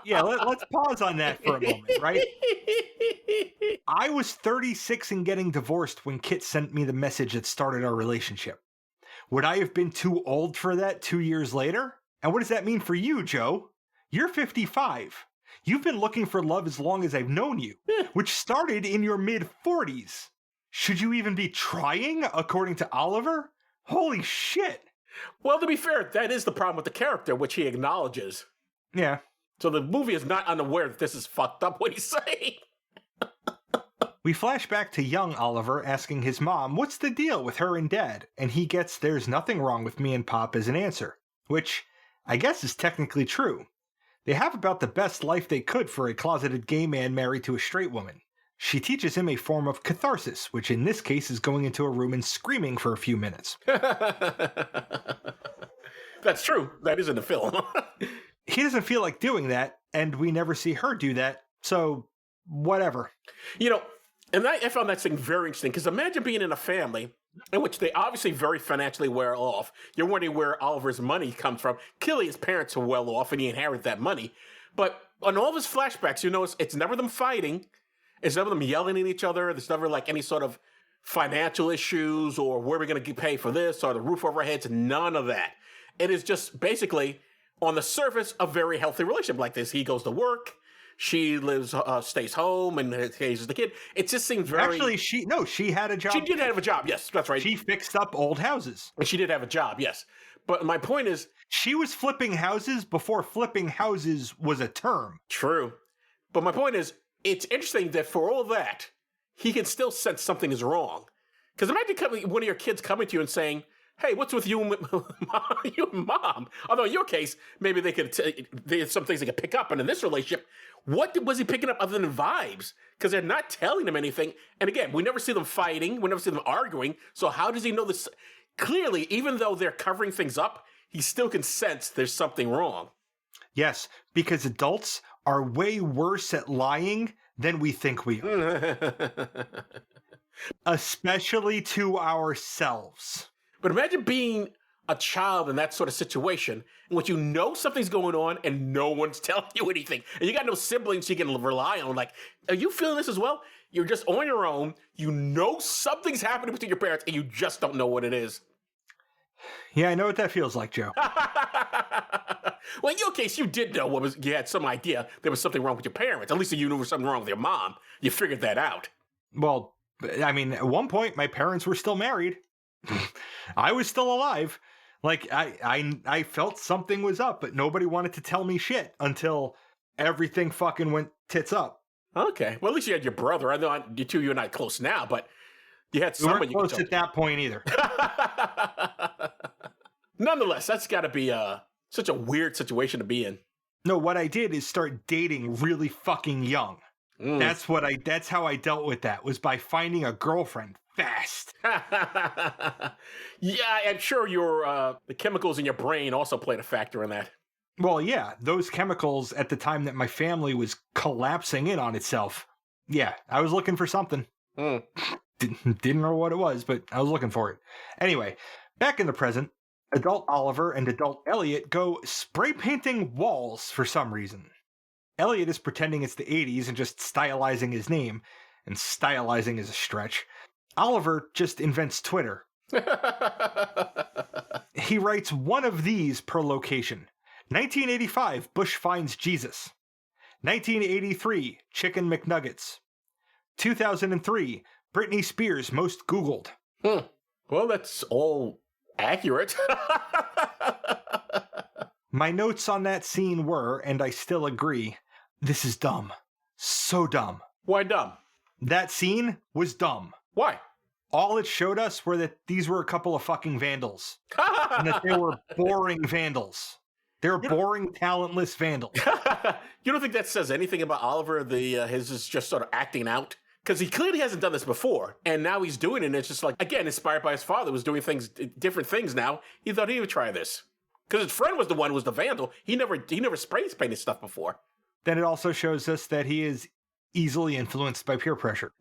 Yeah, let's pause on that for a moment, right? I was 36 and getting divorced when Kit sent me the message that started our relationship. Would I have been too old for that 2 years later? And what does that mean for you, Joe? You're 55. You've been looking for love as long as I've known you, which started in your mid-40s. Should you even be trying, according to Oliver? Holy shit. Well, to be fair, that is the problem with the character, which he acknowledges. Yeah. So the movie is not unaware that this is fucked up what he's saying. We flash back to young Oliver asking his mom what's the deal with her and dad, and he gets there's nothing wrong with me and Pop as an answer, which I guess is technically true. They have about the best life they could for a closeted gay man married to a straight woman. She teaches him a form of catharsis, which in this case is going into a room and screaming for a few minutes. That's true. That is in the film. He doesn't feel like doing that, and we never see her do that, so whatever. You know, And I found that thing very interesting, because imagine being in a family in which they obviously very financially well off. You're wondering where Oliver's money comes from. Clearly, his parents are well off, and he inherited that money. But on all of his flashbacks, you notice it's never them fighting. It's never them yelling at each other. There's never like any sort of financial issues or where we're going to pay for this or the roof over our heads. None of that. It is just basically, on the surface, a very healthy relationship like this. He goes to work. She lives, stays home and raises the kid. It just seems very... Actually, she had a job. She did have a job, yes, that's right. She fixed up old houses. And she did have a job, yes. But my point is... She was flipping houses before flipping houses was a term. True. But my point is, it's interesting that for all that, he can still sense something is wrong. Because imagine one of your kids coming to you and saying, hey, what's with you and mom? Although in your case, maybe there's some things they could pick up. And in this relationship, what was he picking up other than vibes? Because they're not telling him anything. And again, we never see them fighting. We never see them arguing. So how does he know this? Clearly, even though they're covering things up, he still can sense there's something wrong. Yes, because adults are way worse at lying than we think we are. Especially to ourselves. But imagine being a child in that sort of situation in which you know something's going on and no one's telling you anything. And you got no siblings you can rely on. Like, are you feeling this as well? You're just on your own. You know something's happening between your parents and you just don't know what it is. Yeah, I know what that feels like, Joe. Well, in your case, you did know you had some idea there was something wrong with your parents. At least you knew there was something wrong with your mom. You figured that out. Well, I mean, at one point, my parents were still married. I was still alive. Like, I felt something was up, but nobody wanted to tell me shit until everything fucking went tits up. Okay. Well, at least you had your brother. I know you and I are close now, but you had someone you weren't close at that point either. Nonetheless, that's got to be such a weird situation to be in. No, what I did is start dating really fucking young. That's how I dealt with that, was by finding a girlfriend fast. Yeah, I'm sure the chemicals in your brain also played a factor in that. Well, yeah, those chemicals at the time that my family was collapsing in on itself. Yeah, I was looking for something. Didn't know what it was, but I was looking for it. Anyway, back in the present, adult Oliver and adult Elliot go spray painting walls for some reason. Elliot is pretending it's the 80s and just stylizing his name, and stylizing is a stretch. Oliver just invents Twitter. He writes one of these per location. 1985, Bush finds Jesus. 1983, Chicken McNuggets. 2003, Britney Spears most Googled. Well, that's all accurate. My notes on that scene were, and I still agree, this is dumb. So dumb. Why dumb? That scene was dumb. Why? All it showed us were that these were a couple of fucking vandals. And that they were boring vandals. They were boring, talentless vandals. You don't think that says anything about Oliver, his is just sort of acting out? Because he clearly hasn't done this before, and now he's doing it, and it's just like, again, inspired by his father, was doing different things now. He thought he would try this. Because his friend was the one who was the vandal. He never spray painted stuff before. Then it also shows us that he is easily influenced by peer pressure.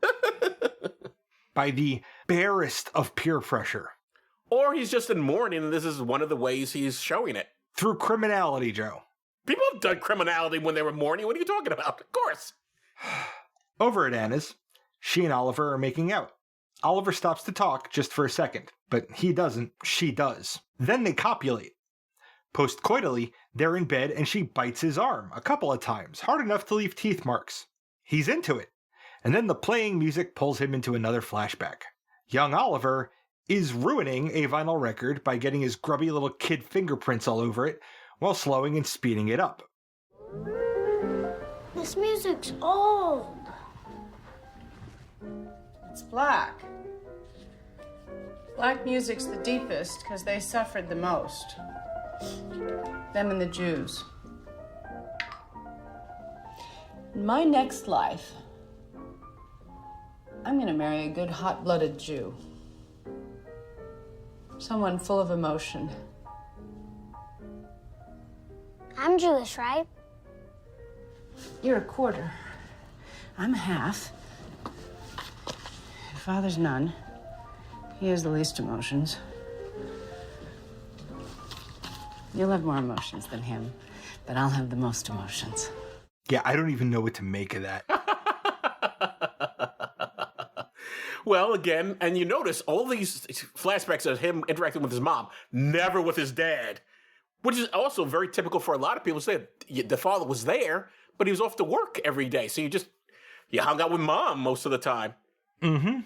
By the barest of peer pressure. Or he's just in mourning, and this is one of the ways he's showing it. Through criminality, Joe. People have done criminality when they were mourning. What are you talking about? Of course. Over at Anna's, she and Oliver are making out. Oliver stops to talk just for a second, but he doesn't, she does. Then they copulate. Postcoitally, they're in bed and she bites his arm a couple of times, hard enough to leave teeth marks. He's into it. And then the playing music pulls him into another flashback. Young Oliver is ruining a vinyl record by getting his grubby little kid fingerprints all over it while slowing and speeding it up. This music's old. It's black. Black music's the deepest because they suffered the most. Them and the Jews. In my next life, I'm gonna marry a good hot-blooded Jew. Someone full of emotion. I'm Jewish, right? You're a quarter. I'm half. father's none. He has the least emotions. You'll have more emotions than him, but I'll have the most emotions. Yeah, I don't even know what to make of that. Well, again, and you notice all these flashbacks of him interacting with his mom, never with his dad, which is also very typical for a lot of people. Say the father was there, but he was off to work every day, so you hung out with mom most of the time. Mm-hmm.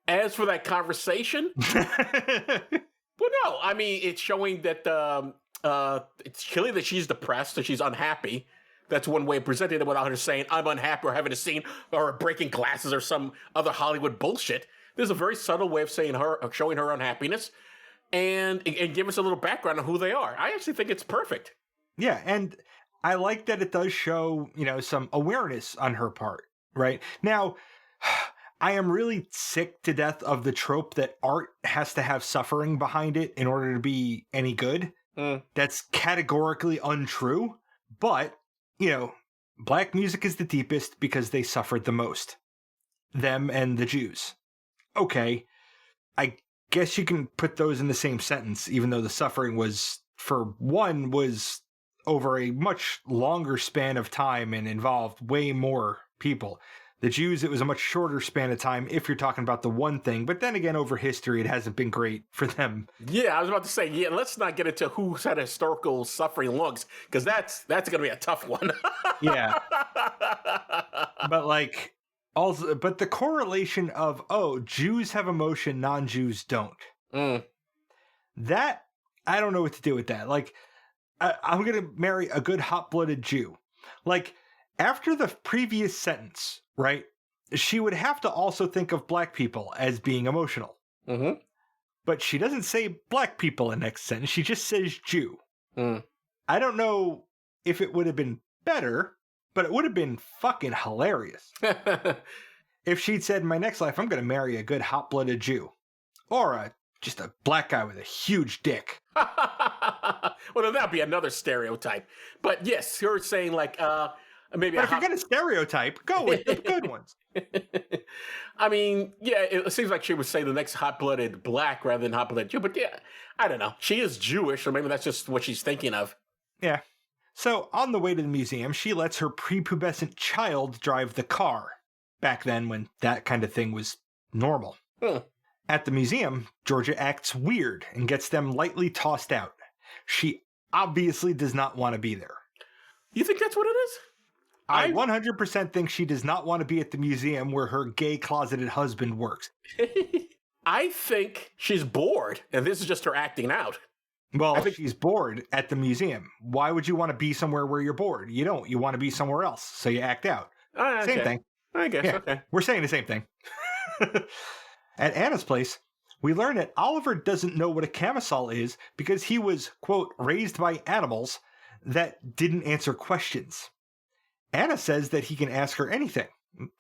As for that conversation, well, no, I mean it's showing that it's clearly that she's depressed, that she's unhappy. That's one way of presenting it without her saying, I'm unhappy, or having a scene, or breaking glasses, or some other Hollywood bullshit. There's a very subtle way of showing her unhappiness, and give us a little background on who they are. I actually think it's perfect. Yeah, and I like that it does show, some awareness on her part, right? Now, I am really sick to death of the trope that art has to have suffering behind it in order to be any good. That's categorically untrue, but black music is the deepest because they suffered the most. Them and the Jews. Okay, I guess you can put those in the same sentence, even though the suffering was over a much longer span of time and involved way more people. The Jews, it was a much shorter span of time if you're talking about the one thing, but then again, over history, it hasn't been great for them. Yeah, I was about to say, let's not get into who's had historical suffering longs, because that's going to be a tough one. Yeah. But but the correlation of, Jews have emotion, non-Jews don't. That, I don't know what to do with that. I'm going to marry a good hot-blooded Jew. After the previous sentence, right, she would have to also think of black people as being emotional. Mm-hmm. But she doesn't say black people in the next sentence. She just says Jew. I don't know if it would have been better, but it would have been fucking hilarious. If she'd said, in my next life, I'm going to marry a good hot-blooded Jew. Or just a black guy with a huge dick. Well, then that'd be another stereotype. But yes, you're saying maybe. But if you're going to stereotype, go with the good ones. I mean, yeah, it seems like she would say the next hot-blooded black rather than hot-blooded Jew. But yeah, I don't know. She is Jewish, or maybe that's just what she's thinking of. Yeah. So on the way to the museum, she lets her prepubescent child drive the car. Back then, when that kind of thing was normal. At the museum, Georgia acts weird and gets them lightly tossed out. She obviously does not want to be there. You think that's what it is? I 100% think she does not want to be at the museum where her gay closeted husband works. I think she's bored, and this is just her acting out. Well, I think she's bored at the museum. Why would you want to be somewhere where you're bored? You don't. You want to be somewhere else, so you act out. Okay. Same thing. I guess, yeah, okay. We're saying the same thing. At Anna's place, we learn that Oliver doesn't know what a camisole is because he was, quote, raised by animals that didn't answer questions. Anna says that he can ask her anything,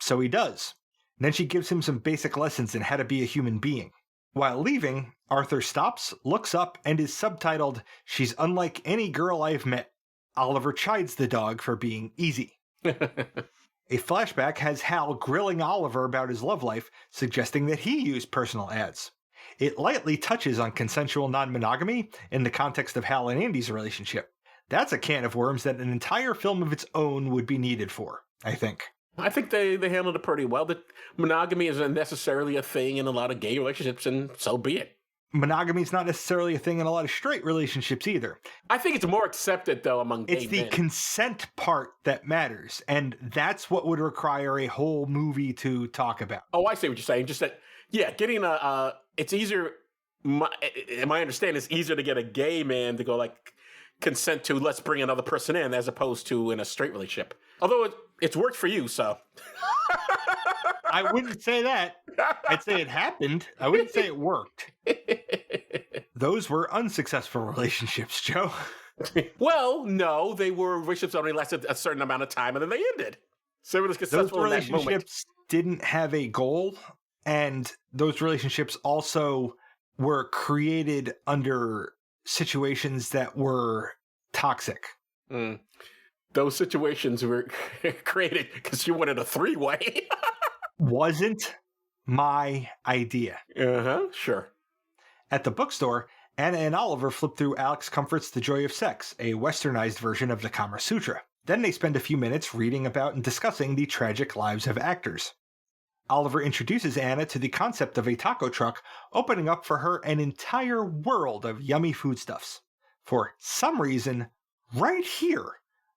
so he does. And then she gives him some basic lessons in how to be a human being. While leaving, Arthur stops, looks up, and is subtitled, "She's unlike any girl I've met." Oliver chides the dog for being easy. A flashback has Hal grilling Oliver about his love life, suggesting that he used personal ads. It lightly touches on consensual non-monogamy in the context of Hal and Andy's relationship. That's a can of worms that an entire film of its own would be needed for, I think. I think they handled it pretty well. That monogamy isn't necessarily a thing in a lot of gay relationships, and so be it. Monogamy is not necessarily a thing in a lot of straight relationships either. I think it's more accepted, though, among gay men. It's the consent part that matters, and that's what would require a whole movie to talk about. Oh, I see what you're saying. Just that, yeah, getting it's easier, my understanding, it's easier to get a gay man to go, consent to let's bring another person in as opposed to in a straight relationship. Although it's worked for you, so. I wouldn't say that. I'd say it happened. I wouldn't say it worked. Those were unsuccessful relationships, Joe. Well, no, they were relationships that only lasted a certain amount of time and then they ended. So it was successful those in that moment. relationships didn't have a goal, and those relationships also were created under situations that were toxic. Those situations were created because you wanted a three-way. Wasn't my idea. Sure. At the bookstore, Anna and Oliver flip through Alex Comfort's The Joy of Sex, a westernized version of the Kama Sutra. Then they spend a few minutes reading about and discussing the tragic lives of actors. Oliver introduces Anna to the concept of a taco truck, opening up for her an entire world of yummy foodstuffs. For some reason, right here,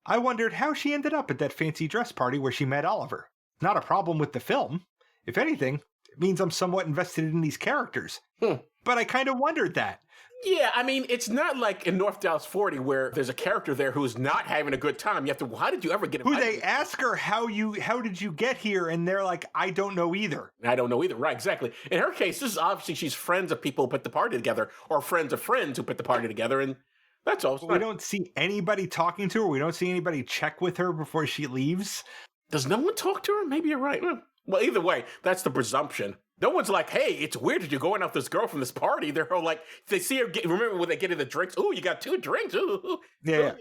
I wondered how she ended up at that fancy dress party where she met Oliver. Not a problem with the film. If anything, it means I'm somewhat invested in these characters. But I kind of wondered that. Yeah, I mean, it's not like in North Dallas 40 where there's a character there who's not having a good time. You have to, how did you ever get invited? Who they ask her, how did you get here? And they're like, I don't know either. I don't know either. Right, exactly. In her case, this is obviously she's friends of people who put the party together, or friends of friends who put the party together, and that's all. We don't see anybody talking to her. We don't see anybody check with her before she leaves. Does no one talk to her? Maybe you're right. Well, either way, that's the presumption. No one's like, hey, it's weird that you're going out with this girl from this party. They're all like, they see her, remember when they get in the drinks? Ooh, you got 2 drinks. Ooh. Yeah.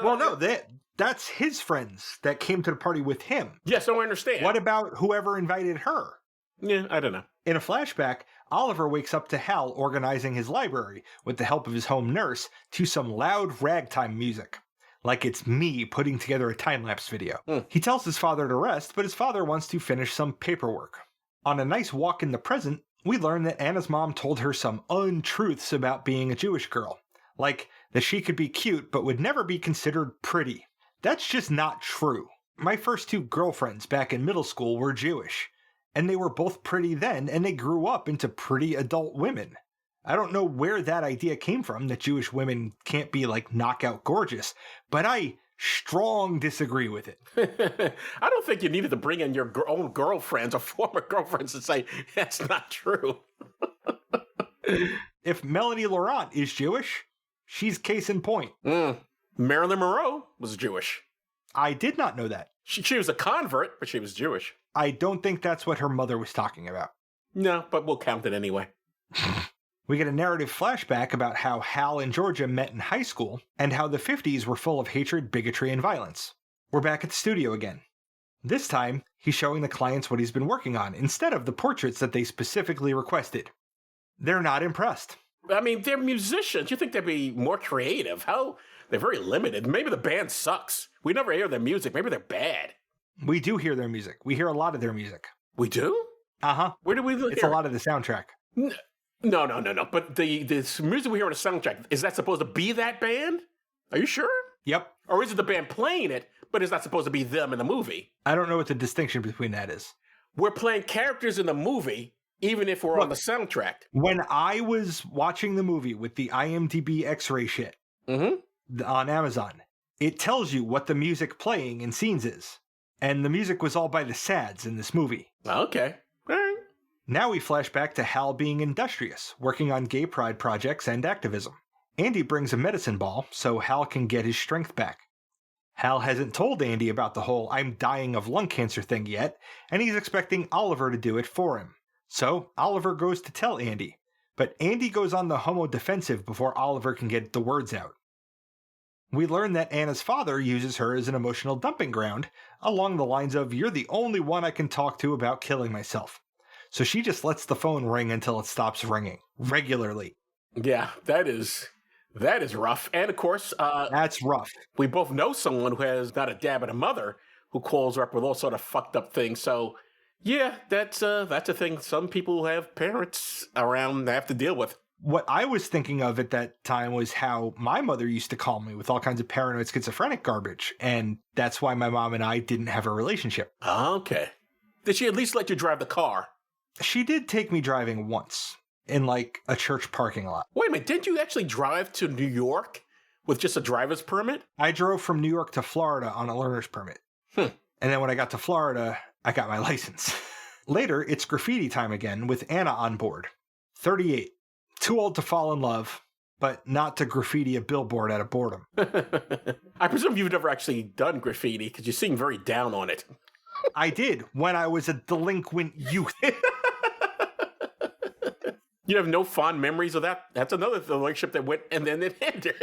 Well, no, that's his friends that came to the party with him. Yes, I understand. What about whoever invited her? Yeah, I don't know. In a flashback, Oliver wakes up to Hal organizing his library with the help of his home nurse to some loud ragtime music. Like it's me putting together a time-lapse video. He tells his father to rest, but his father wants to finish some paperwork. On a nice walk in the present, we learn that Anna's mom told her some untruths about being a Jewish girl. Like that she could be cute, but would never be considered pretty. That's just not true. My first 2 girlfriends back in middle school were Jewish. And they were both pretty then, and they grew up into pretty adult women. I don't know where that idea came from, that Jewish women can't be like knockout gorgeous, but I strong disagree with it. I don't think you needed to bring in your own girlfriends or former girlfriends and say, that's not true. If Melanie Laurent is Jewish, she's case in point. Marilyn Monroe was Jewish. I did not know that. She was a convert, but she was Jewish. I don't think that's what her mother was talking about. No, but we'll count it anyway. We get a narrative flashback about how Hal and Georgia met in high school and how the 50s were full of hatred, bigotry, and violence. We're back at the studio again. This time, he's showing the clients what he's been working on instead of the portraits that they specifically requested. They're not impressed. I mean, they're musicians. You think they'd be more creative? How? They're very limited. Maybe the band sucks. We never hear their music. Maybe they're bad. We do hear their music. We hear a lot of their music. We do? Uh-huh. Where do we hear? It's a lot of the soundtrack. No. But the music we hear on the soundtrack, is that supposed to be that band? Are you sure? Yep. Or is it the band playing it, but it's not supposed to be them in the movie? I don't know what the distinction between that is. We're playing characters in the movie, even if we're on the soundtrack. When I was watching the movie with the IMDb X-ray shit on Amazon, it tells you what the music playing in scenes is. And the music was all by the Sads in this movie. Okay. All right. Now we flash back to Hal being industrious, working on gay pride projects and activism. Andy brings a medicine ball so Hal can get his strength back. Hal hasn't told Andy about the whole I'm dying of lung cancer thing yet, and he's expecting Oliver to do it for him. So Oliver goes to tell Andy, but Andy goes on the homo defensive before Oliver can get the words out. We learn that Anna's father uses her as an emotional dumping ground, along the lines of, you're the only one I can talk to about killing myself. So she just lets the phone ring until it stops ringing, regularly. Yeah, that is rough. And of course, that's rough. We both know someone who has not a dad but a mother who calls her up with all sort of fucked up things. So yeah, that's a thing some people who have parents around have to deal with. What I was thinking of at that time was how my mother used to call me with all kinds of paranoid schizophrenic garbage, and that's why my mom and I didn't have a relationship. Okay. Did she at least let you drive the car? She did take me driving once, in like a church parking lot. Wait a minute, didn't you actually drive to New York with just a driver's permit? I drove from New York to Florida on a learner's permit. And then when I got to Florida, I got my license. Later, it's graffiti time again with Anna on board. 38. Too old to fall in love, but not to graffiti a billboard out of boredom. I presume you've never actually done graffiti because you seem very down on it. I did when I was a delinquent youth. You have no fond memories of that? That's another relationship that went and then it ended.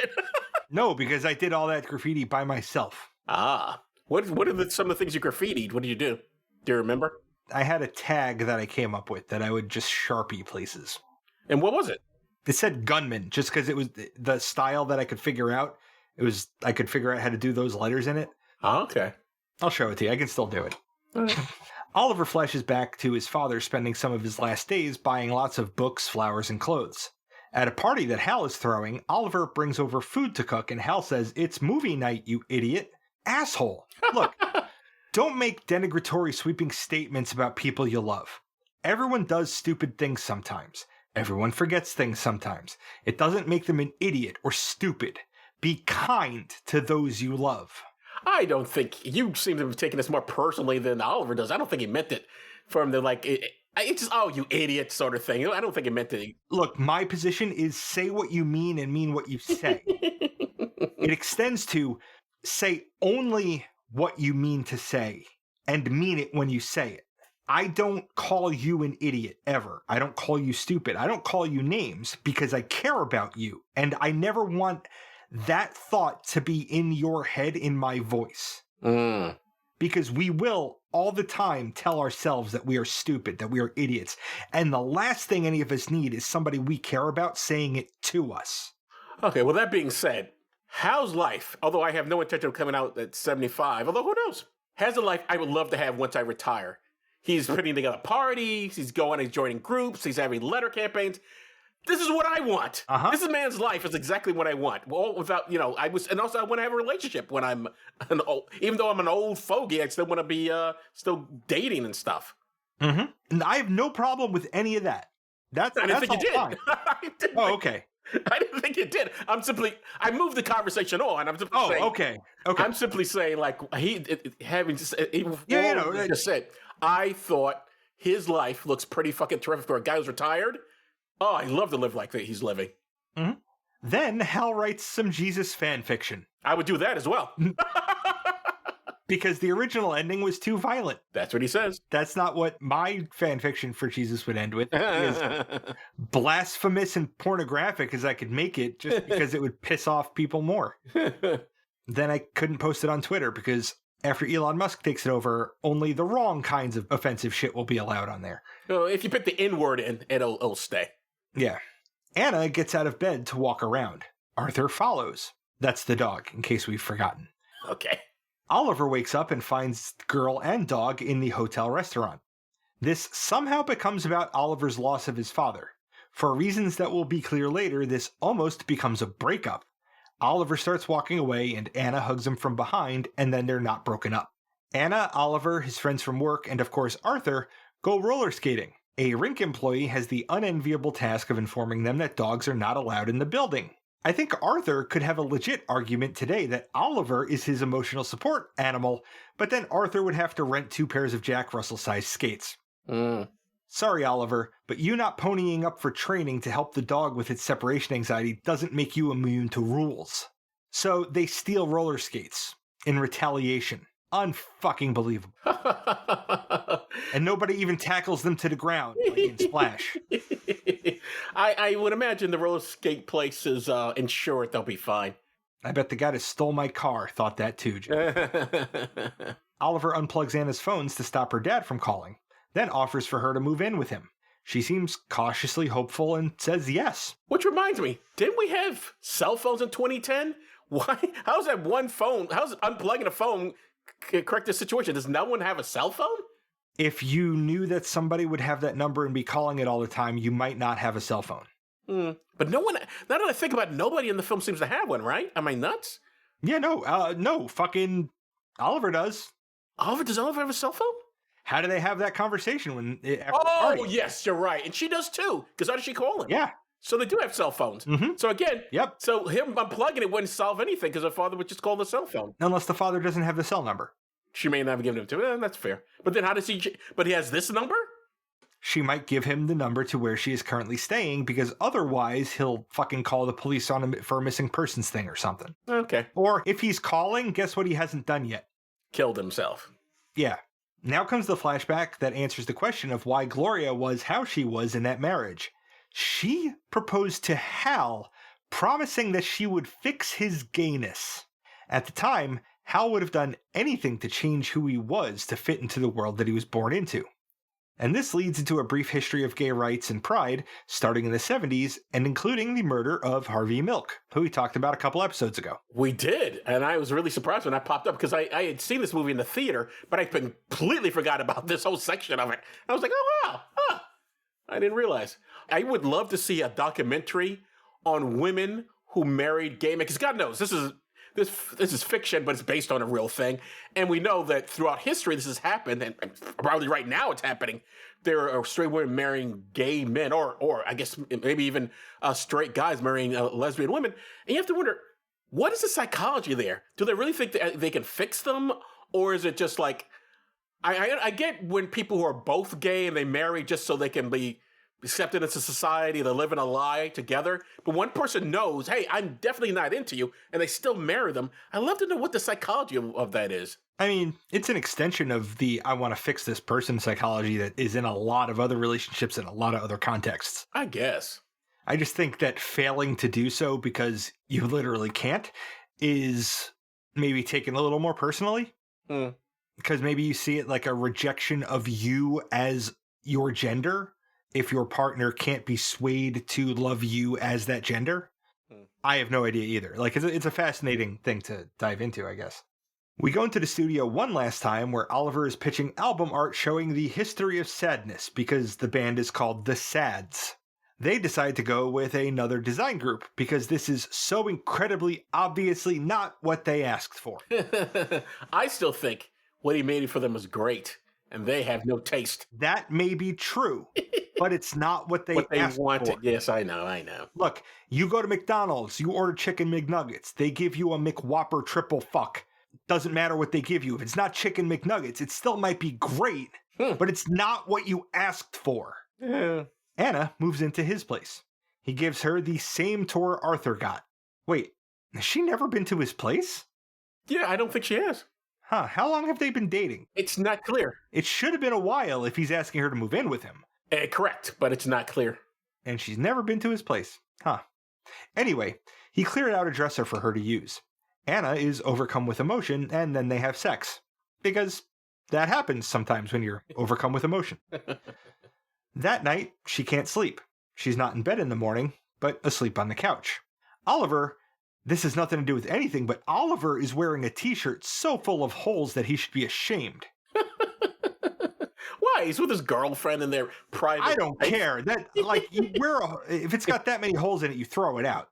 No, because I did all that graffiti by myself. Ah. What are some of the things you graffitied? What did you do? Do you remember? I had a tag that I came up with that I would just Sharpie places. And what was it? It said gunman, just because it was the style that I could figure out. I could figure out how to do those letters in it. Oh, okay. I'll show it to you. I can still do it. Oliver flashes back to his father spending some of his last days buying lots of books, flowers, and clothes. At a party that Hal is throwing, Oliver brings over food to cook, and Hal says, "It's movie night, you idiot." Asshole. Look, don't make denigratory sweeping statements about people you love. Everyone does stupid things sometimes. Everyone forgets things sometimes. It doesn't make them an idiot or stupid. Be kind to those you love. I don't think you seem to have taken this more personally than Oliver does. I don't think he meant it for him to like. It's just, oh, you idiot sort of thing. I don't think he meant it. Look, my position is say what you mean and mean what you say. It extends to say only what you mean to say and mean it when you say it. I don't call you an idiot ever. I don't call you stupid. I don't call you names because I care about you. And I never want that thought to be in your head in my voice. Because we will all the time tell ourselves that we are stupid, that we are idiots. And the last thing any of us need is somebody we care about saying it to us. Okay, well, that being said, Hal's life, although I have no intention of coming out at 75, although who knows, has a life I would love to have once I retire. He's putting together parties, he's joining groups, he's having letter campaigns. This is what I want. This man's life is exactly what I want. Well, without, and also I want to have a relationship when I'm even though I'm an old fogey, I still want to be still dating and stuff. And I have no problem with any of that. I didn't think you did. Oh, okay. I didn't think you did. I moved the conversation on. I'm simply saying, okay. I'm simply saying, like, just said, I thought his life looks pretty fucking terrific for a guy who's retired. Oh, I love to live like that he's living. Then Hal writes some Jesus fan fiction. I would do that as well. Because the original ending was too violent. That's what he says. That's not what my fan fiction for Jesus would end with. As blasphemous and pornographic as I could make it, just because it would piss off people more. Then I couldn't post it on Twitter because after Elon Musk takes it over, only the wrong kinds of offensive shit will be allowed on there. Well, if you put the N-word in, it'll stay. Yeah. Anna gets out of bed to walk around. Arthur follows. That's the dog, in case we've forgotten. Okay. Oliver wakes up and finds girl and dog in the hotel restaurant. This somehow becomes about Oliver's loss of his father. For reasons that will be clear later, this almost becomes a breakup. Oliver starts walking away and Anna hugs him from behind, and then they're not broken up. Anna, Oliver, his friends from work, and of course Arthur, go roller skating. A rink employee has the unenviable task of informing them that dogs are not allowed in the building. I think Arthur could have a legit argument today that Oliver is his emotional support animal, but then Arthur would have to rent 2 pairs of Jack Russell-sized skates. Sorry, Oliver, but you not ponying up for training to help the dog with its separation anxiety doesn't make you immune to rules. So they steal roller skates in retaliation. Unfucking believable. And nobody even tackles them to the ground like in Splash. I would imagine the roller skate place is insured. They'll be fine. I bet the guy that stole my car thought that too, Jeff. Oliver unplugs Anna's phones to stop her dad from calling, then offers for her to move in with him. She seems cautiously hopeful and says yes. Which reminds me, didn't we have cell phones in 2010? Why? How's that one phone? How's unplugging a phone correct the situation? Does no one have a cell phone? If you knew that somebody would have that number and be calling it all the time, you might not have a cell phone. But no one, now that I think about it, nobody in the film seems to have one, right? Am I nuts? Yeah, no, fucking Oliver does. Does Oliver have a cell phone? How do they have that conversation after the party? Yes, you're right. And she does too, because how does she call him? Yeah. So they do have cell phones. So again, Yep. So him unplugging it wouldn't solve anything because her father would just call the cell phone. Unless the father doesn't have the cell number. She may not have given him to him. That's fair. But then how does he... But he has this number? She might give him the number to where she is currently staying because otherwise he'll fucking call the police on him for a missing persons thing or something. Okay. Or if he's calling, guess what he hasn't done yet? Killed himself. Yeah. Now comes the flashback that answers the question of why Gloria was how she was in that marriage. She proposed to Hal, promising that she would fix his gayness. At the time, Hal would have done anything to change who he was to fit into the world that he was born into. And this leads into a brief history of gay rights and pride, starting in the 70s and including the murder of Harvey Milk, who we talked about a couple episodes ago. We did, and I was really surprised when that popped up because I had seen this movie in the theater, but I completely forgot about this whole section of it. I was like, oh, wow, huh. I didn't realize. I would love to see a documentary on women who married gay men, because God knows, this is fiction, but it's based on a real thing. And we know that throughout history, this has happened, and probably right now it's happening. There are straight women marrying gay men, or I guess maybe even straight guys marrying lesbian women. And you have to wonder, what is the psychology there? Do they really think that they can fix them? Or is it just like, I get when people who are both gay and they marry just so they can be accepted into society, they're living a lie together. But one person knows, hey, I'm definitely not into you, and they still marry them. I'd love to know what the psychology of that is. I mean, it's an extension of the I want to fix this person psychology that is in a lot of other relationships and a lot of other contexts. I guess. I just think that failing to do so because you literally can't is maybe taken a little more personally. Because maybe you see it like a rejection of you as your gender if your partner can't be swayed to love you as that gender. I have no idea either. Like, it's a fascinating thing to dive into, I guess. We go into the studio one last time where Oliver is pitching album art showing the history of sadness because the band is called The Sads. They decide to go with another design group because this is so incredibly obviously not what they asked for. I still think what he made for them was great, and they have no taste. That may be true, but it's not what they asked wanted. for. Yes, I know. Look, you go to McDonald's, you order chicken McNuggets, they give you a McWhopper triple fuck. Doesn't matter what they give you. If it's not chicken McNuggets, it still might be great, but it's not what you asked for. Yeah. Anna moves into his place. He gives her the same tour Arthur got. Wait, has she never been to his place? Yeah, I don't think she has. Huh, how long have they been dating? It's not clear. It should have been a while if he's asking her to move in with him. Correct, but it's not clear. And she's never been to his place. Huh. Anyway, he cleared out a dresser for her to use. Anna is overcome with emotion, and then they have sex. Because that happens sometimes when you're overcome with emotion. That night, she can't sleep. She's not in bed in the morning, but asleep on the couch. Oliver, this has nothing to do with anything, but Oliver is wearing a t-shirt so full of holes that he should be ashamed. Why? He's with his girlfriend in their private... I don't care. That, like, if it's got that many holes in it, you throw it out.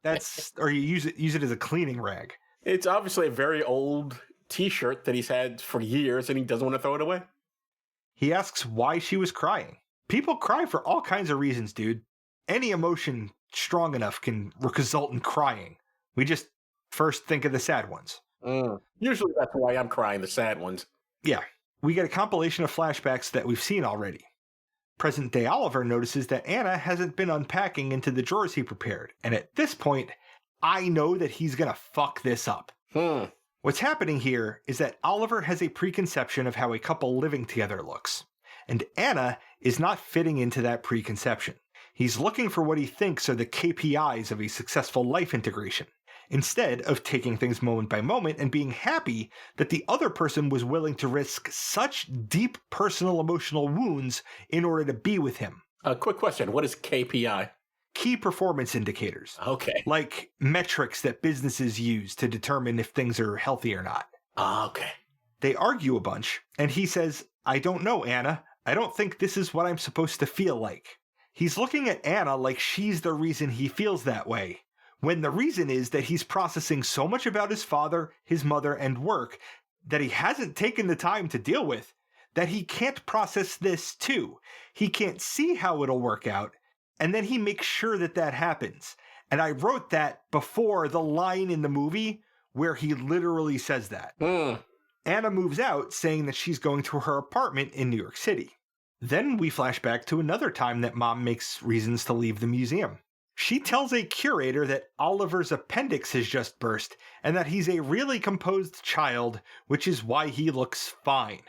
Or you use it as a cleaning rag. It's obviously a very old t-shirt that he's had for years, and he doesn't want to throw it away. He asks why she was crying. People cry for all kinds of reasons, dude. Any emotion strong enough can result in crying. We just first think of the sad ones. Usually that's why I'm crying, the sad ones. Yeah. We get a compilation of flashbacks that we've seen already. Present-day Oliver notices that Anna hasn't been unpacking into the drawers he prepared, and at this point, I know that he's gonna fuck this up. What's happening here is that Oliver has a preconception of how a couple living together looks, and Anna is not fitting into that preconception. He's looking for what he thinks are the KPIs of a successful life integration, instead of taking things moment by moment and being happy that the other person was willing to risk such deep personal emotional wounds in order to be with him. A quick question. What is KPI? Key performance indicators. Okay. Like metrics that businesses use to determine if things are healthy or not. Okay. They argue a bunch, and he says, I don't know, Anna. I don't think this is what I'm supposed to feel like. He's looking at Anna like she's the reason he feels that way, when the reason is that he's processing so much about his father, his mother, and work that he hasn't taken the time to deal with, that he can't process this too. He can't see how it'll work out, and then he makes sure that that happens. And I wrote that before the line in the movie where he literally says that. Anna moves out, saying that she's going to her apartment in New York City. Then we flash back to another time that Mom makes reasons to leave the museum. She tells a curator that Oliver's appendix has just burst, and that he's a really composed child, which is why he looks fine.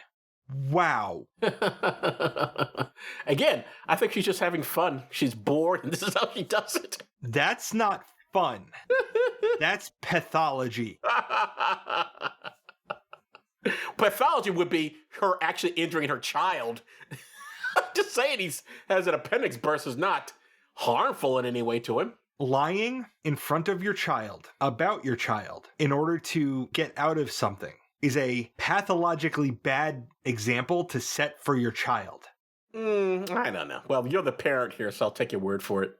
Wow. Again, I think she's just having fun. She's bored, and this is how she does it. That's not fun. That's pathology. Pathology would be her actually injuring her child. Just saying he has an appendix burst is not harmful in any way to him. Lying in front of your child about your child in order to get out of something is a pathologically bad example to set for your child. I don't know. Well, you're the parent here, so I'll take your word for it.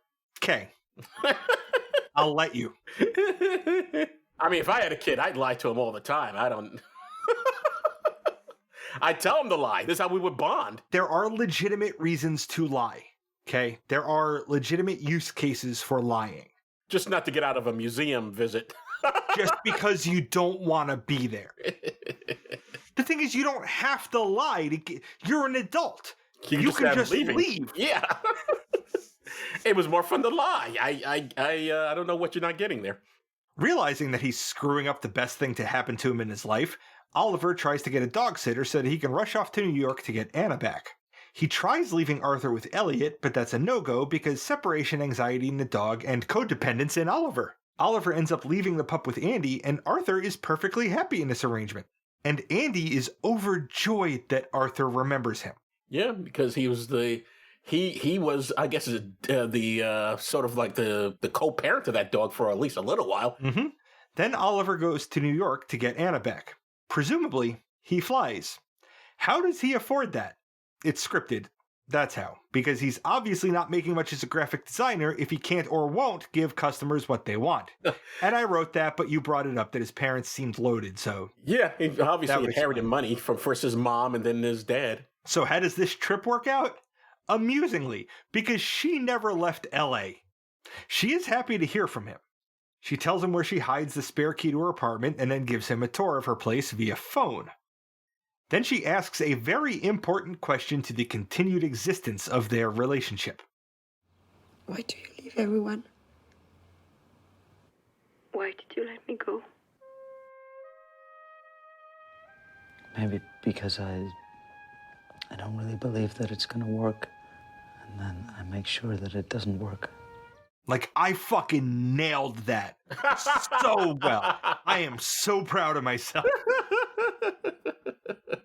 Okay. I'll let you. I mean, if I had a kid, I'd lie to him all the time. I don't... I'd tell him to lie. This is how we would bond. There are legitimate reasons to lie. Okay? There are legitimate use cases for lying. Just not to get out of a museum visit. Just because you don't want to be there. The thing is, you don't have to lie. You're an adult. You can just leave. Yeah. It was more fun to lie. I don't know what you're not getting there. Realizing that he's screwing up the best thing to happen to him in his life, Oliver tries to get a dog sitter so that he can rush off to New York to get Anna back. He tries leaving Arthur with Elliot, but that's a no-go because separation anxiety in the dog and codependence in Oliver. Oliver ends up leaving the pup with Andy, and Arthur is perfectly happy in this arrangement. And Andy is overjoyed that Arthur remembers him. Yeah, because he was he was, I guess, the sort of like the co-parent to that dog for at least a little while. Mm-hmm. Then Oliver goes to New York to get Anna back. Presumably, he flies. How does he afford that? It's scripted. That's how. Because he's obviously not making much as a graphic designer if he can't or won't give customers what they want. And I wrote that, but you brought it up that his parents seemed loaded, so... Yeah, he obviously inherited money from first his mom and then his dad. So how does this trip work out? Amusingly, because she never left L.A. She is happy to hear from him. She tells him where she hides the spare key to her apartment and then gives him a tour of her place via phone. Then she asks a very important question to the continued existence of their relationship. Why do you leave everyone? Why did you let me go? Maybe because I don't really believe that it's gonna work. And then I make sure that it doesn't work. Like, I fucking nailed that so well. I am so proud of myself.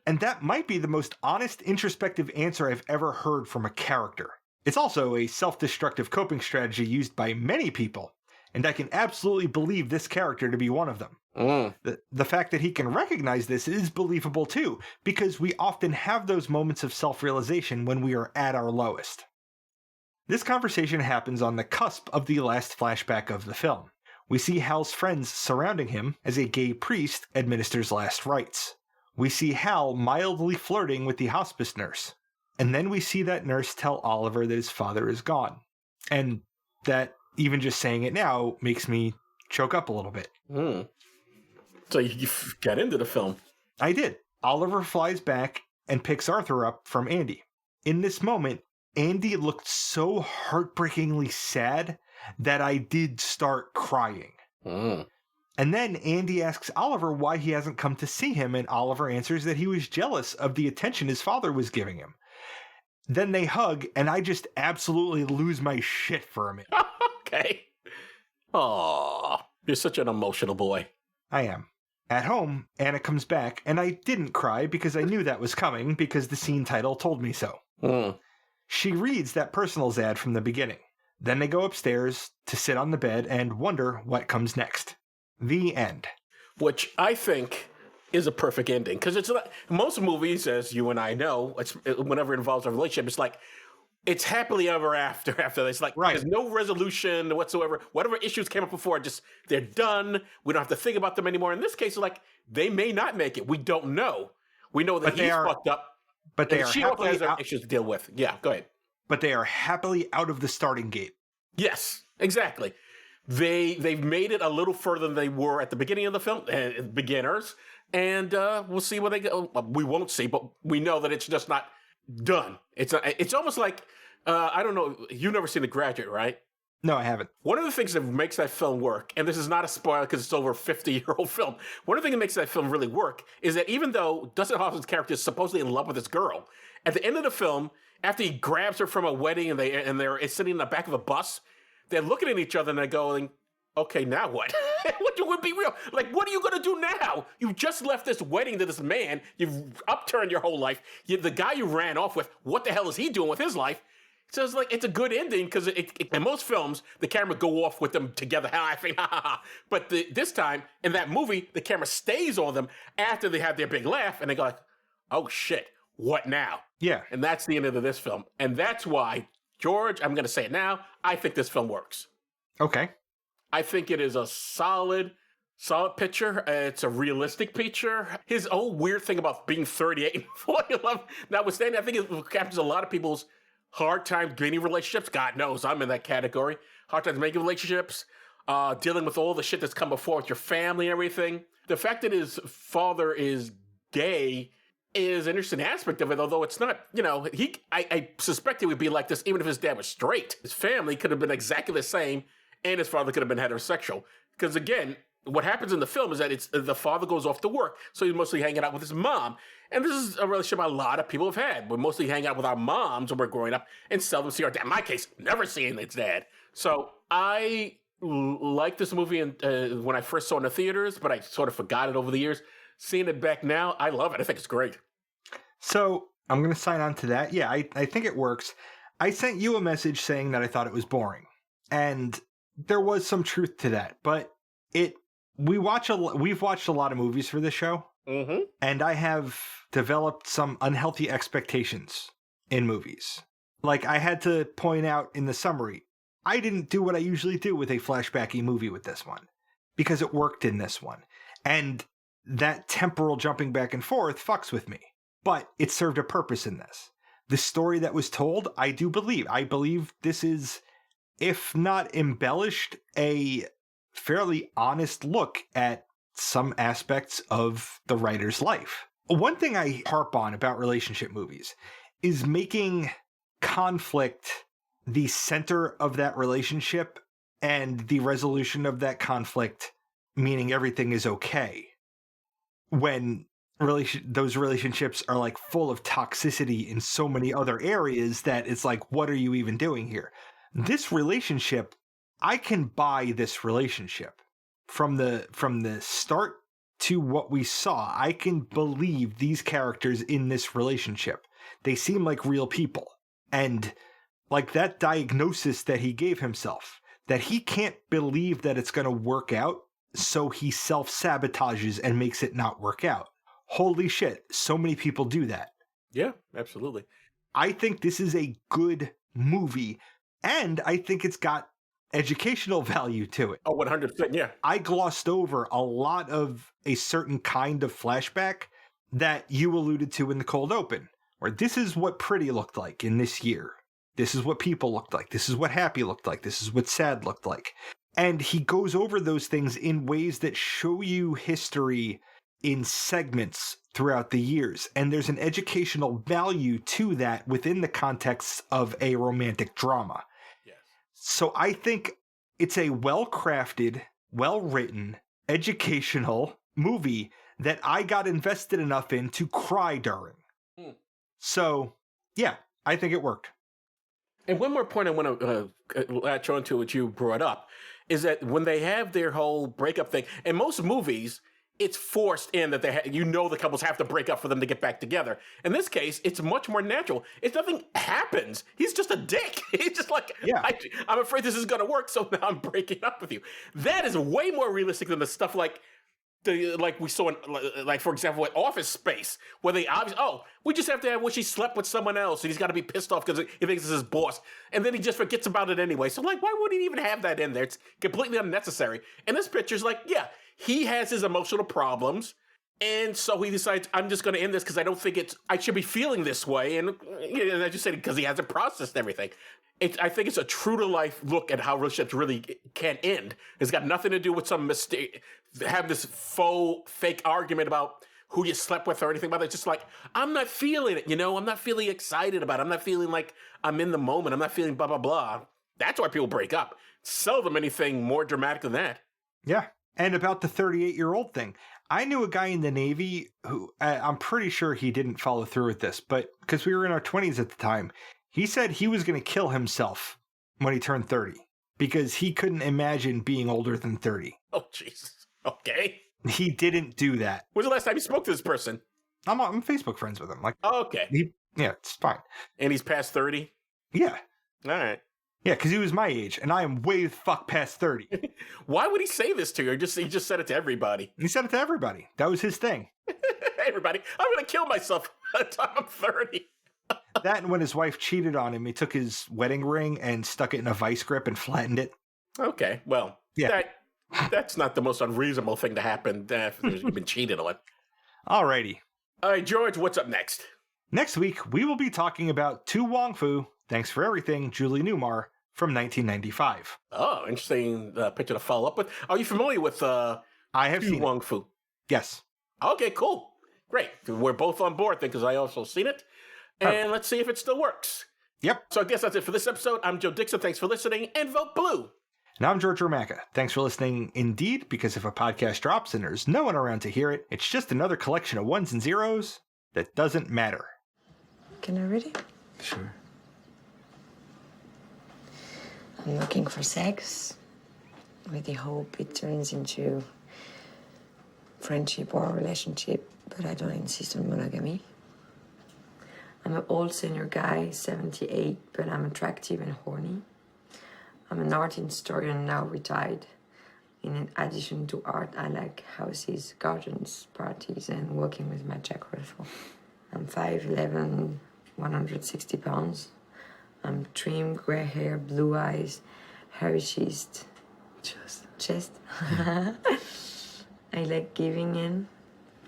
And that might be the most honest, introspective answer I've ever heard from a character. It's also a self-destructive coping strategy used by many people, and I can absolutely believe this character to be one of them. The fact that he can recognize this is believable too, because we often have those moments of self-realization when we are at our lowest. This conversation happens on the cusp of the last flashback of the film. We see Hal's friends surrounding him as a gay priest administers last rites. We see Hal mildly flirting with the hospice nurse. And then we see that nurse tell Oliver that his father is gone. And that, even just saying it now, makes me choke up a little bit. So you got into the film. I did. Oliver flies back and picks Arthur up from Andy. In this moment, Andy looked so heartbreakingly sad that I did start crying. And then Andy asks Oliver why he hasn't come to see him, and Oliver answers that he was jealous of the attention his father was giving him. Then they hug, and I just absolutely lose my shit for a minute. Okay. Aww, you're such an emotional boy. I am. At home, Anna comes back, and I didn't cry because I knew that was coming because the scene title told me so. She reads that personals ad from the beginning. Then they go upstairs to sit on the bed and wonder what comes next. The end. Which I think is a perfect ending. Because it's not, most movies, as you and I know, whenever it involves a relationship, it's like, it's happily ever after this. Like, there's no resolution whatsoever. Whatever issues came up before, just, they're done. We don't have to think about them anymore. In this case, it's like, they may not make it. We don't know. We know that he's fucked up. But they are she also has her issues to deal with. Yeah, go ahead. But they are happily out of the starting gate. Yes, exactly. They've made it a little further than they were at the beginning of the film, beginners, and we'll see where they go. We won't see, but we know that it's just not done. It's almost like I don't know. You've never seen The Graduate, right? No, I haven't. One of the things that makes that film work, and this is not a spoiler because it's over a 50-year-old film, one of the things that makes that film really work is that even though Dustin Hoffman's character is supposedly in love with this girl, at the end of the film, after he grabs her from a wedding and they're sitting in the back of a bus, they're looking at each other and they're going, okay, now what? What would be real? Like, what are you gonna do now? You just left this wedding to this man. You've upturned your whole life. The guy you ran off with, what the hell is he doing with his life? So it's like, it's a good ending because in most films, the camera go off with them together, laughing, ha ha ha. But this time, in that movie, the camera stays on them after they have their big laugh, and they go like, oh shit, what now? Yeah. And that's the end of this film. And that's why, George, I'm going to say it now, I think this film works. Okay. I think it is a solid picture. It's a realistic picture. His own weird thing about being 38 and 40, notwithstanding, I think it captures a lot of people's hard time getting relationships. God knows I'm in that category. Hard times making relationships, dealing with all the shit that's come before with your family and everything. The fact that his father is gay is an interesting aspect of it, although it's not, I suspect it would be like this even if his dad was straight. His family could have been exactly the same, and his father could have been heterosexual. Because again, what happens in the film is that the father goes off to work, so he's mostly hanging out with his mom. And this is a relationship a lot of people have had. We mostly hang out with our moms when we're growing up and seldom see our dad. In my case, never seeing its dad. So I like this movie when I first saw it in the theaters, but I sort of forgot it over the years. Seeing it back now, I love it. I think it's great. So I'm going to sign on to that. Yeah, I think it works. I sent you a message saying that I thought it was boring. And there was some truth to that. But we've watched a lot of movies for this show. Mm-hmm. And I have developed some unhealthy expectations in movies. Like I had to point out in the summary, I didn't do what I usually do with a flashbacky movie with this one because it worked in this one. And that temporal jumping back and forth fucks with me. But it served a purpose in this. The story that was told, I believe this is, if not embellished, a fairly honest look at some aspects of the writer's life. One thing I harp on about relationship movies is making conflict the center of that relationship and the resolution of that conflict, meaning everything is okay. When those relationships are like full of toxicity in so many other areas that it's like, what are you even doing here? This relationship, I can buy this relationship. From the start to what we saw, I can believe these characters in this relationship. They seem like real people. And like that diagnosis that he gave himself, that he can't believe that it's going to work out, so he self-sabotages and makes it not work out. Holy shit, so many people do that. Yeah, absolutely. I think this is a good movie, and I think it's got educational value to it. Oh, 100%, yeah. I glossed over a lot of a certain kind of flashback that you alluded to in the cold open, where this is what pretty looked like in this year. This is what people looked like. This is what happy looked like. This is what sad looked like. And he goes over those things in ways that show you history in segments throughout the years. And there's an educational value to that within the context of a romantic drama. Yes. So I think it's a well-crafted, well-written, educational movie that I got invested enough in to cry during. So, yeah, I think it worked. And one more point I want to latch on to what you brought up is that when they have their whole breakup thing, in most movies, it's forced in that the couples have to break up for them to get back together. In this case, it's much more natural. It's nothing happens. He's just a dick. He's just like, yeah. I'm afraid this is going to work, so now I'm breaking up with you. That is way more realistic than the stuff like we saw in, like, for example, in Office Space, where they obviously, we just have to have she slept with someone else, and he's got to be pissed off because he thinks it's his boss, and then he just forgets about it anyway. So, like, why would he even have that in there? It's completely unnecessary. And this picture's like, yeah, he has his emotional problems, and so he decides, I'm just going to end this because I don't think I should be feeling this way, and I just said because he hasn't processed everything. I think it's a true-to-life look at how relationships really can end. It's got nothing to do with some mistake, have this fake argument about who you slept with or anything about it. It's just like, I'm not feeling it, I'm not feeling excited about it. I'm not feeling like I'm in the moment. I'm not feeling blah, blah, blah. That's why people break up. Seldom anything more dramatic than that. Yeah. And about the 38-year-old thing. I knew a guy in the Navy who, I'm pretty sure he didn't follow through with this, but because we were in our 20s at the time, he said he was going to kill himself when he turned 30. because he couldn't imagine being older than 30. Oh, Jesus. Okay. He didn't do that. When's the last time you spoke to this person? I'm Facebook friends with him. Like, Okay. yeah, it's fine. And he's past 30? Yeah. All right. Yeah, because he was my age, and I am way the fuck past 30. Why would he say this to you? He just said it to everybody. He said it to everybody. That was his thing. Hey, everybody, I'm going to kill myself by the time I'm 30. That and when his wife cheated on him, he took his wedding ring and stuck it in a vice grip and flattened it. Okay, well, Yeah. that's not the most unreasonable thing to happen after you've been cheated on. Alrighty. All right, George, what's up next? Next week, we will be talking about Tu Wong Fu, Thanks for Everything, Julie Newmar, from 1995. Oh, interesting picture to follow up with. Are you familiar with I have Tu seen Wong it. Fu? Yes. Okay, cool. Great. We're both on board then because I also seen it. And let's see if it still works. Yep. So I guess that's it for this episode. I'm Joe Dixon. Thanks for listening, and vote blue. And I'm George Romaka. Thanks for listening indeed, because if a podcast drops and there's no one around to hear it, it's just another collection of ones and zeros that doesn't matter. Can I read it? Sure. I'm looking for sex with the hope it turns into friendship or relationship, but I don't insist on monogamy. I'm an old senior guy, 78, but I'm attractive and horny. I'm an art historian now retired. In addition to art, I like houses, gardens, parties, and working with my Jack Russell. I'm 5'11", 160 pounds. I'm trim, gray hair, blue eyes, hairy chest. Chest. I like giving in.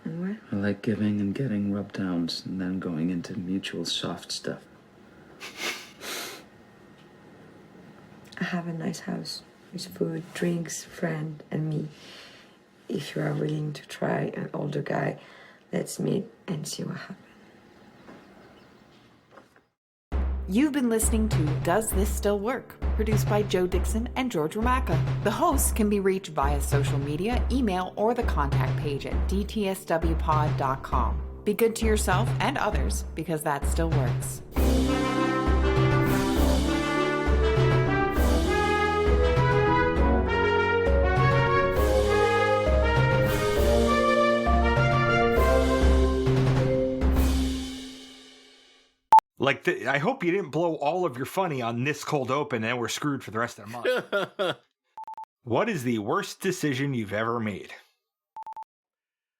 And what? I like giving and getting rub downs and then going into mutual soft stuff. I have a nice house with food, drinks, friend, and me. If you are willing to try an older guy, let's meet and see what happens. You've been listening to Does This Still Work? Produced by Joe Dixon and George Romaka. The hosts can be reached via social media, email, or the contact page at dtswpod.com. Be good to yourself and others, because that still works. I hope you didn't blow all of your funny on this cold open and we're screwed for the rest of the month. What is the worst decision you've ever made?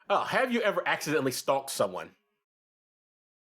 Oh, have you ever accidentally stalked someone?